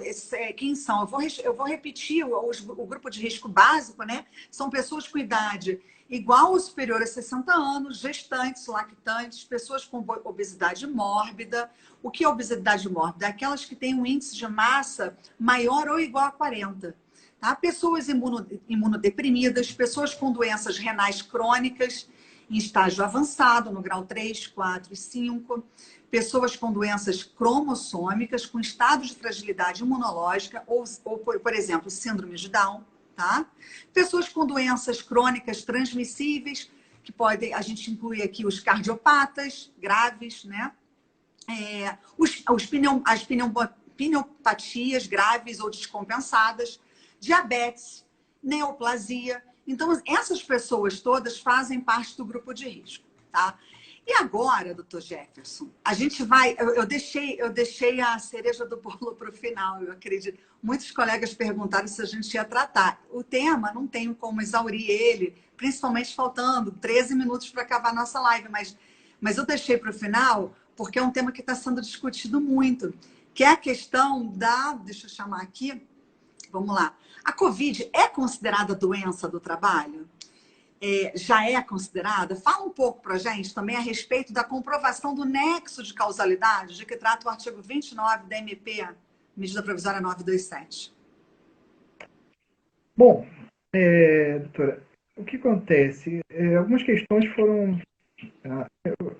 quem são. Eu vou repetir o grupo de risco básico, né? São pessoas com idade igual ou superior a 60 anos, gestantes, lactantes, pessoas com obesidade mórbida. O que é obesidade mórbida? Aquelas que têm um índice de massa maior ou igual a 40. Tá? Pessoas imunodeprimidas, pessoas com doenças renais crônicas em estágio avançado, no grau 3, 4 e 5, pessoas com doenças cromossômicas, com estado de fragilidade imunológica, ou por exemplo, síndrome de Down, tá? Pessoas com doenças crônicas transmissíveis, que podem, a gente inclui aqui os cardiopatas graves, né? As pneumopatias graves ou descompensadas, diabetes, neoplasia. Então, essas pessoas todas fazem parte do grupo de risco, tá? E agora, doutor Jefferson, a gente vai. Eu deixei a cereja do bolo para o final, eu acredito. Muitos colegas perguntaram se a gente ia tratar. O tema, não tenho como exaurir ele, principalmente faltando 13 minutos para acabar a nossa live, mas eu deixei para o final porque é um tema que está sendo discutido muito, que é a questão da. Deixa eu chamar aqui. Vamos lá. A Covid é considerada doença do trabalho? Já é considerada? Fala um pouco para a gente também a respeito da comprovação do nexo de causalidade, de que trata o artigo 29 da MP, Medida Provisória 927. Bom, doutora, o que acontece? Algumas questões foram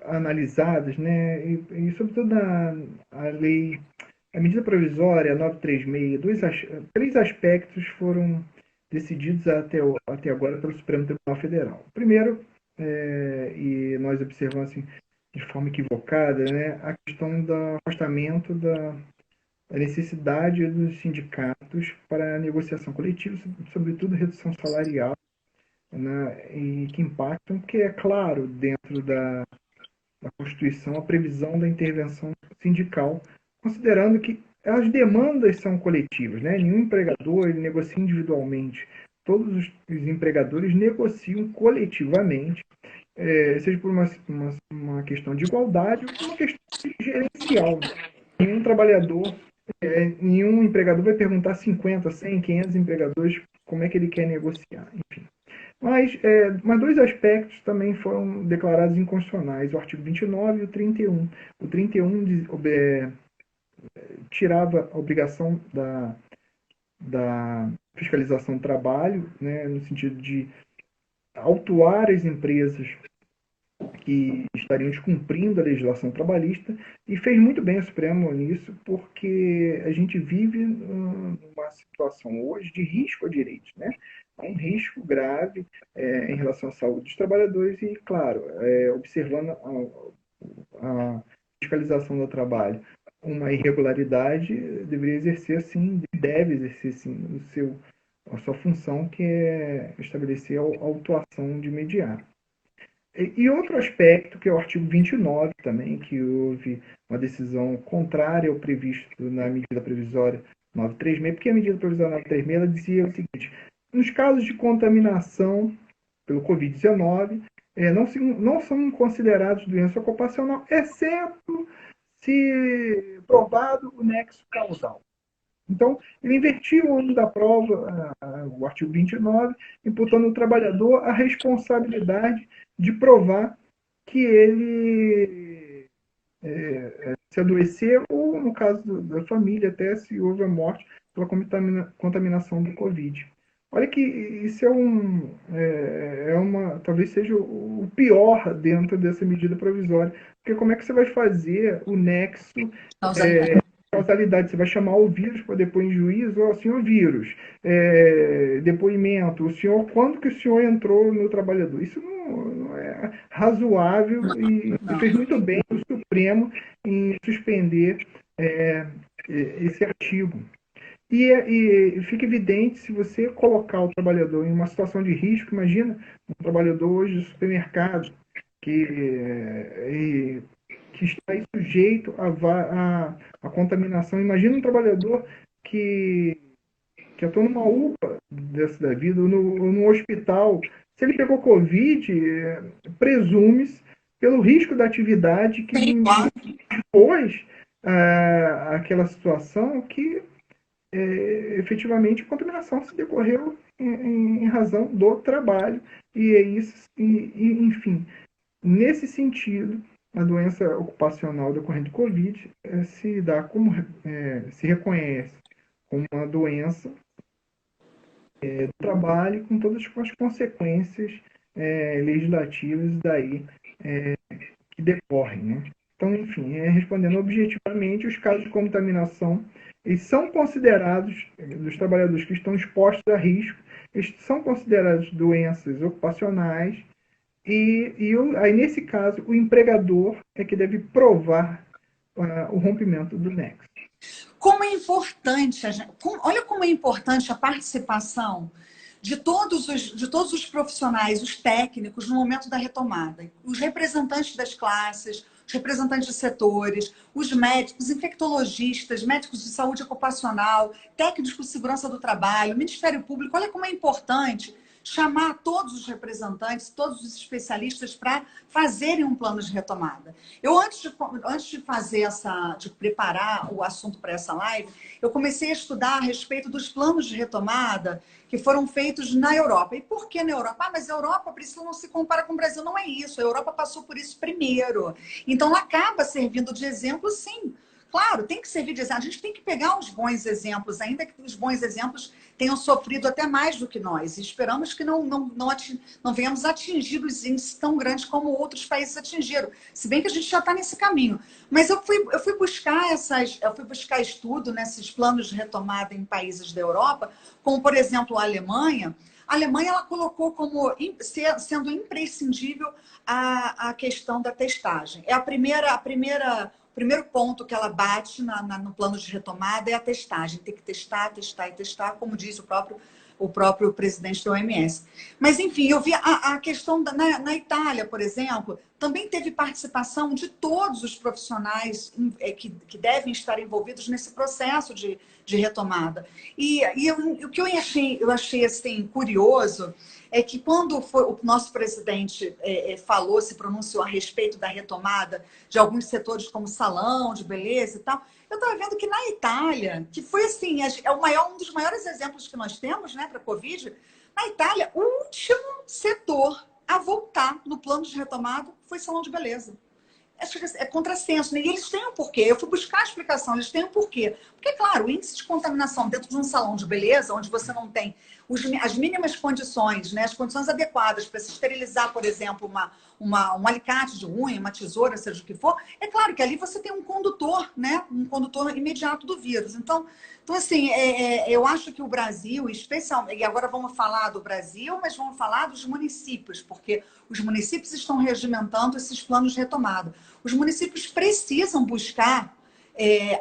analisadas, né? E sobretudo a lei, a medida provisória 936, três aspectos foram decididos até agora pelo Supremo Tribunal Federal. Primeiro, e nós observamos assim, de forma equivocada, né, a questão do afastamento da necessidade dos sindicatos para a negociação coletiva, sobretudo redução salarial, né, e que impactam, porque é claro, dentro da Constituição, a previsão da intervenção sindical, considerando que as demandas são coletivas, né? Nenhum empregador ele negocia individualmente. Todos os empregadores negociam coletivamente, seja por uma questão de igualdade ou por uma questão gerencial. Nenhum trabalhador, nenhum empregador vai perguntar a 50, 100, 500 empregadores como é que ele quer negociar. Enfim. Mas dois aspectos também foram declarados inconstitucionais, o artigo 29 e o 31. O 31 tirava a obrigação da fiscalização do trabalho, né, no sentido de autuar as empresas que estariam descumprindo a legislação trabalhista, e fez muito bem o Supremo nisso, porque a gente vive numa situação hoje de risco a direitos, né? Há um risco grave em relação à saúde dos trabalhadores e, claro, observando a fiscalização do trabalho, uma irregularidade deveria exercer sim, deve exercer sim a sua função, que é estabelecer a autuação de imediato. E outro aspecto, que é o artigo 29 também, que houve uma decisão contrária ao previsto na medida provisória 936, porque a medida provisória 936 ela dizia o seguinte: nos casos de contaminação pelo Covid-19, não são considerados doença ocupacional, exceto se provado o nexo causal. Então, ele invertiu o ângulo da prova, o artigo 29, imputando ao trabalhador a responsabilidade de provar que ele se adoecer, ou, no caso da família, até se houve a morte pela contaminação do Covid. Olha que isso talvez seja o pior dentro dessa medida provisória, porque como é que você vai fazer o nexo causalidade? Você vai chamar o vírus para depor em juízo, ó, senhor vírus, depoimento, quando que o senhor entrou no trabalhador? Isso não é razoável, e fez muito bem o Supremo em suspender esse artigo. E fica evidente, se você colocar o trabalhador em uma situação de risco, imagina um trabalhador hoje de supermercado que está aí sujeito à contaminação. Imagina um trabalhador que atua numa UPA da vida, ou no hospital. Se ele pegou Covid, presume-se, pelo risco da atividade, que impôs aquela situação, que efetivamente a contaminação se decorreu em razão do trabalho. E é isso, enfim, nesse sentido, a doença ocupacional decorrente do Covid se reconhece como uma doença do trabalho, com todas as consequências legislativas daí que decorrem, né? Então, enfim, respondendo objetivamente, os casos de contaminação eles são considerados, dos trabalhadores que estão expostos a risco, eles são considerados doenças ocupacionais aí, nesse caso, o empregador é que deve provar o rompimento do nexo. Como é importante, olha como é importante a participação de todos os profissionais, os técnicos, no momento da retomada. Os representantes das classes, os representantes de setores, os médicos, infectologistas, médicos de saúde ocupacional, técnicos de segurança do trabalho, Ministério Público. Olha como é importante chamar todos os representantes, todos os especialistas para fazerem um plano de retomada. Eu, antes de fazer de preparar o assunto para essa live, eu comecei a estudar a respeito dos planos de retomada que foram feitos na Europa. E por que na Europa? Ah, mas a Europa, Priscila, não se compara com o Brasil. Não é isso. A Europa passou por isso primeiro. Então, ela acaba servindo de exemplo, sim. Claro, tem que servir de exemplo. A gente tem que pegar os bons exemplos, ainda que os bons exemplos tenham sofrido até mais do que nós. E esperamos que não venhamos atingir os índices tão grandes como outros países atingiram. Se bem que a gente já está nesse caminho. Mas eu fui buscar estudo nesses planos de retomada em países da Europa, como, por exemplo, a Alemanha. A Alemanha ela colocou como sendo imprescindível a questão da testagem. É o primeiro ponto que ela bate no plano de retomada é a testagem. Tem que testar, testar e testar, como diz o próprio presidente da OMS. Mas, enfim, eu vi a questão na Itália, por exemplo, também teve participação de todos os profissionais que devem estar envolvidos nesse processo de retomada. O que eu achei assim, curioso é que quando o nosso presidente se pronunciou a respeito da retomada de alguns setores como salão, de beleza e tal, eu estava vendo que na Itália, que foi assim, um dos maiores exemplos que nós temos, né, para a Covid, na Itália, o último setor a voltar no plano de retomada foi salão de beleza. É contrassenso, né? E eles têm um porquê. Eu fui buscar a explicação, eles têm um porquê. Porque, claro, o índice de contaminação dentro de um salão de beleza, onde você não tem as mínimas condições, né? As condições adequadas para se esterilizar, por exemplo, um alicate de unha, uma tesoura, seja o que for, é claro que ali você tem um condutor, né? Um condutor imediato do vírus. Então assim, eu acho que o Brasil, especialmente, e agora vamos falar do Brasil, mas vamos falar dos municípios, porque os municípios estão regimentando esses planos de retomada. Os municípios precisam buscar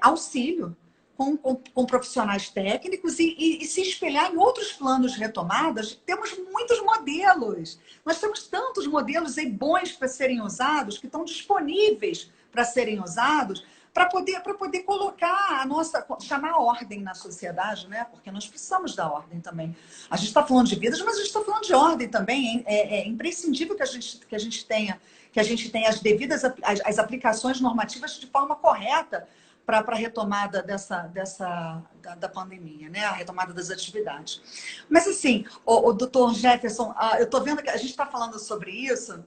auxílio com profissionais técnicos e se espelhar em outros planos de retomadas. Temos muitos modelos. Nós temos tantos modelos aí bons para serem usados, que estão disponíveis para serem usados, para poder colocar chamar a ordem na sociedade, né? Porque nós precisamos da ordem também. A gente está falando de vidas, mas a gente está falando de ordem também. É imprescindível que a gente tenha as devidas as aplicações normativas de forma correta para a retomada da pandemia, né? A retomada das atividades. Mas assim, o doutor Jefferson, eu estou vendo que a gente está falando sobre isso.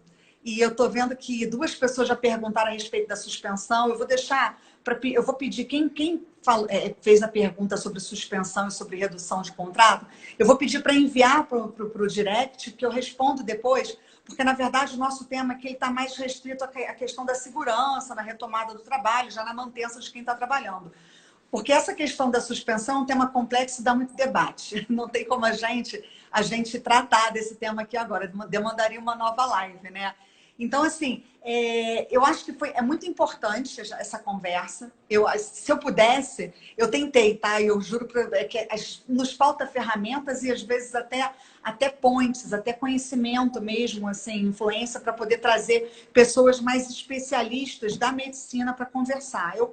E eu estou vendo que duas pessoas já perguntaram a respeito da suspensão. Eu vou pedir quem fez a pergunta sobre suspensão e sobre redução de contrato, eu vou pedir para enviar para o direct, que eu respondo depois, porque, na verdade, o nosso tema aqui está mais restrito à questão da segurança, na retomada do trabalho, já na manutenção de quem está trabalhando. Porque essa questão da suspensão é um tema complexo e dá muito debate. Não tem como a gente tratar desse tema aqui agora. Demandaria uma nova live, né? Então, assim, eu acho que é muito importante essa conversa. Se eu pudesse, eu tentei, tá? Eu juro que nos falta ferramentas e, às vezes, até pontes, até conhecimento mesmo, assim, influência para poder trazer pessoas mais especialistas da medicina para conversar. Eu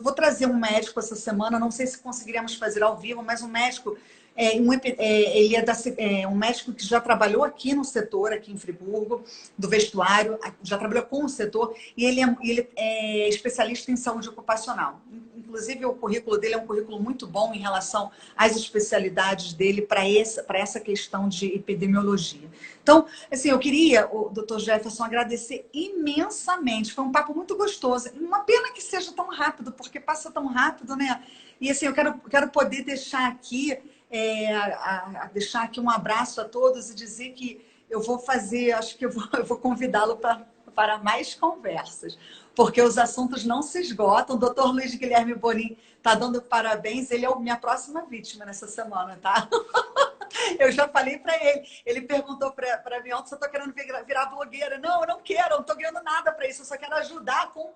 vou trazer um médico essa semana, não sei se conseguiremos fazer ao vivo, mas um médico... ele é um médico que já trabalhou aqui no setor, aqui em Friburgo, do vestuário, já trabalhou com o setor, e ele é especialista em saúde ocupacional. Inclusive, o currículo dele é um currículo muito bom em relação às especialidades dele para essa questão de epidemiologia. Então, assim, eu queria, o doutor Jefferson, agradecer imensamente. Foi um papo muito gostoso. Uma pena que seja tão rápido, porque passa tão rápido, né? E assim, eu quero poder deixar aqui um abraço a todos e dizer que eu vou fazer, acho que eu vou convidá-lo para mais conversas, porque os assuntos não se esgotam. O doutor Luiz Guilherme Borim está dando parabéns, ele é a minha próxima vítima nessa semana, tá? Eu já falei para ele. Ele perguntou para mim ontem se eu estou querendo virar blogueira. Não, eu não quero, eu não estou ganhando nada para isso. Eu só quero ajudar com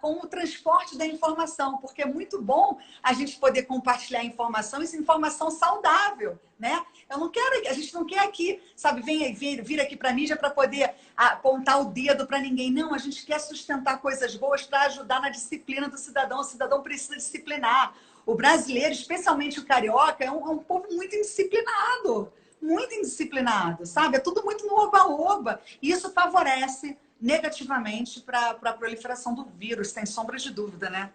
o transporte da informação, porque é muito bom a gente poder compartilhar informação, e essa informação saudável, né? Eu não quero, a gente não quer aqui, sabe, vir aqui para a mídia para poder apontar o dedo para ninguém. Não, a gente quer sustentar coisas boas para ajudar na disciplina do cidadão. O cidadão precisa disciplinar. O brasileiro, especialmente o carioca, é um povo muito indisciplinado, sabe? É tudo muito no oba-oba. E isso favorece negativamente para a proliferação do vírus, sem sombra de dúvida, né?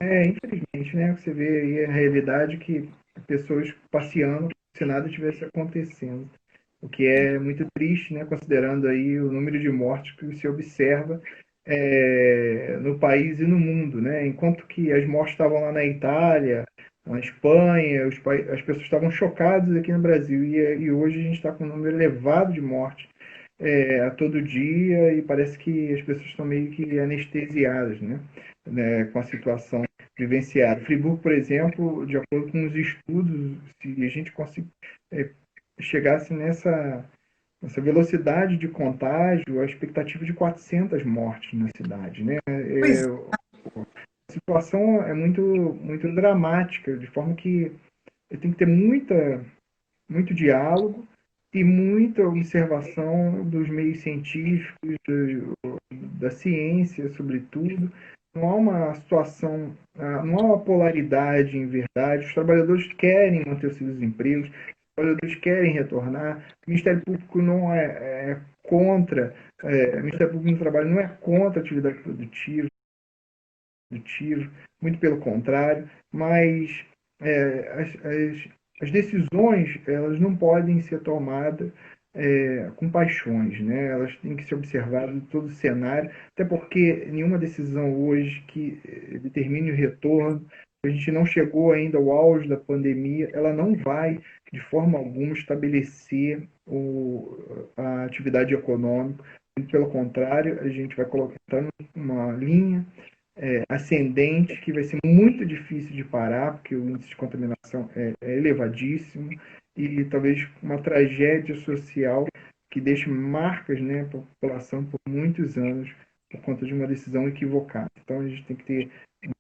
Infelizmente, né? Você vê aí a realidade que pessoas passeando como se nada tivesse acontecendo. O que é muito triste, né? Considerando aí o número de mortes que se observa no país e no mundo, né? Enquanto que as mortes estavam lá na Itália, na Espanha, as pessoas estavam chocadas aqui no Brasil, e hoje a gente está com um número elevado de mortes a todo dia, e parece que as pessoas estão meio que anestesiadas, né, com a situação vivenciada. Friburgo, por exemplo, de acordo com os estudos, se a gente chegasse nessa velocidade de contágio, a expectativa de 400 mortes na cidade, né? Pois A situação é muito dramática, de forma que tem que ter muito diálogo e muita observação dos meios científicos, da ciência, sobretudo. Não há uma situação, não há uma polaridade em verdade. Os trabalhadores querem manter os seus empregos, os trabalhadores querem retornar. O Ministério Público não é contra, o Ministério Público do Trabalho não é contra a atividade produtiva, muito pelo contrário, mas as decisões elas não podem ser tomadas com paixões, né? Elas têm que ser observadas em todo o cenário, até porque nenhuma decisão hoje que determine o retorno, a gente não chegou ainda ao auge da pandemia, ela não vai de forma alguma estabelecer a atividade econômica. Pelo contrário, a gente vai colocar numa linha ascendente, que vai ser muito difícil de parar, porque o índice de contaminação é elevadíssimo, e talvez uma tragédia social que deixe marcas, né, para a população por muitos anos, por conta de uma decisão equivocada. Então a gente tem que ter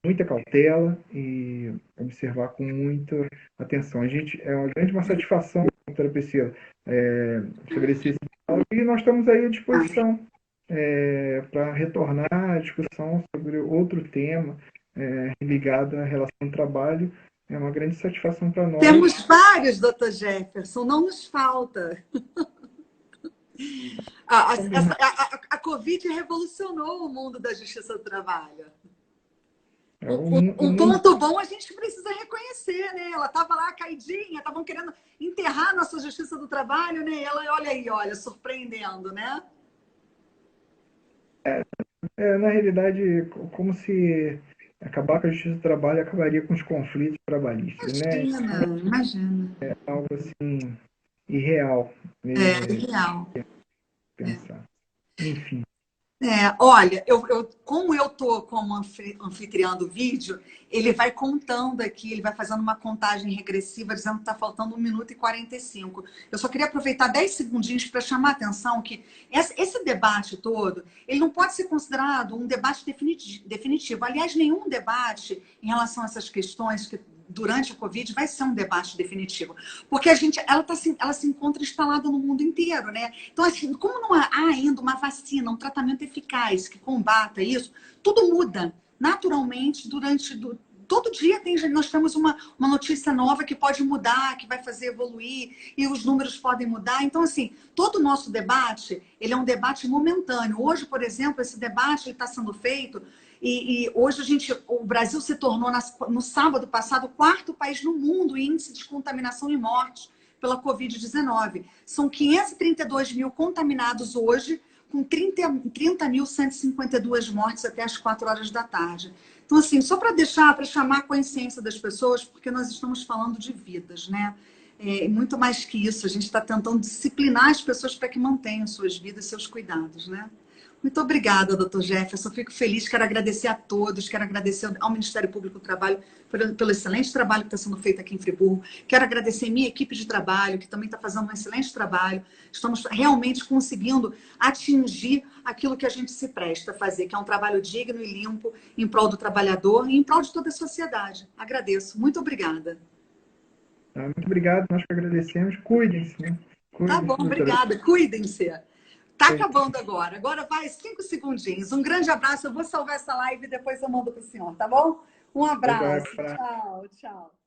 muita cautela e observar com muita atenção. É uma satisfação, doutora Priscila, estabelecer esse diálogo, e nós estamos aí à disposição para retornar à discussão sobre outro tema ligado à relação do trabalho. É uma grande satisfação para nós. temos vários, doutor Jefferson, não nos falta. A Covid revolucionou o mundo da justiça do trabalho. Um ponto bom a gente precisa reconhecer, né? Ela estava lá caidinha, estavam querendo enterrar nossa justiça do trabalho, né? Ela, olha aí, surpreendendo, né? Na realidade, como se acabar com a justiça do trabalho acabaria com os conflitos trabalhistas, né? Imagina. É algo assim irreal. Irreal. Pensar. Enfim. Olha, como eu estou como anfitriã do vídeo, ele vai contando aqui, ele vai fazendo uma contagem regressiva, dizendo que está faltando 1 minuto e 45. Eu só queria aproveitar 10 segundinhos para chamar a atenção que esse debate todo, ele não pode ser considerado um debate definitivo. Aliás, nenhum debate em relação a essas questões que durante a Covid vai ser um debate definitivo, porque ela se encontra instalada no mundo inteiro, né? Então, assim, como não há ainda uma vacina, um tratamento eficaz que combata isso, tudo muda naturalmente todo dia nós temos uma notícia nova que pode mudar, que vai fazer evoluir, e os números podem mudar. Então, assim, todo o nosso debate, ele é um debate momentâneo. Hoje, por exemplo, esse debate está sendo feito e hoje o Brasil se tornou, no sábado passado, o 4º país no mundo em índice de contaminação e morte pela Covid-19. São 532 mil contaminados hoje, com 30.152 mortes até as 4 horas da tarde. Então, assim, só para chamar a consciência das pessoas, porque nós estamos falando de vidas, né? muito mais que isso, a gente está tentando disciplinar as pessoas para que mantenham suas vidas, seus cuidados, né? Muito obrigada, doutor Jefferson. Fico feliz, quero agradecer a todos, quero agradecer ao Ministério Público do Trabalho pelo excelente trabalho que está sendo feito aqui em Friburgo. Quero agradecer a minha equipe de trabalho, que também está fazendo um excelente trabalho. Estamos realmente conseguindo atingir aquilo que a gente se presta a fazer, que é um trabalho digno e limpo em prol do trabalhador e em prol de toda a sociedade. Agradeço. Muito obrigada. Muito obrigado, nós que agradecemos. Cuidem-se, né? Tá bom, Cuidem-se, obrigada. Cuidem-se. Tá acabando agora. Agora vai 5 segundinhos. Um grande abraço. Eu vou salvar essa live e depois eu mando para o senhor, tá bom? Um abraço. Tchau, tchau.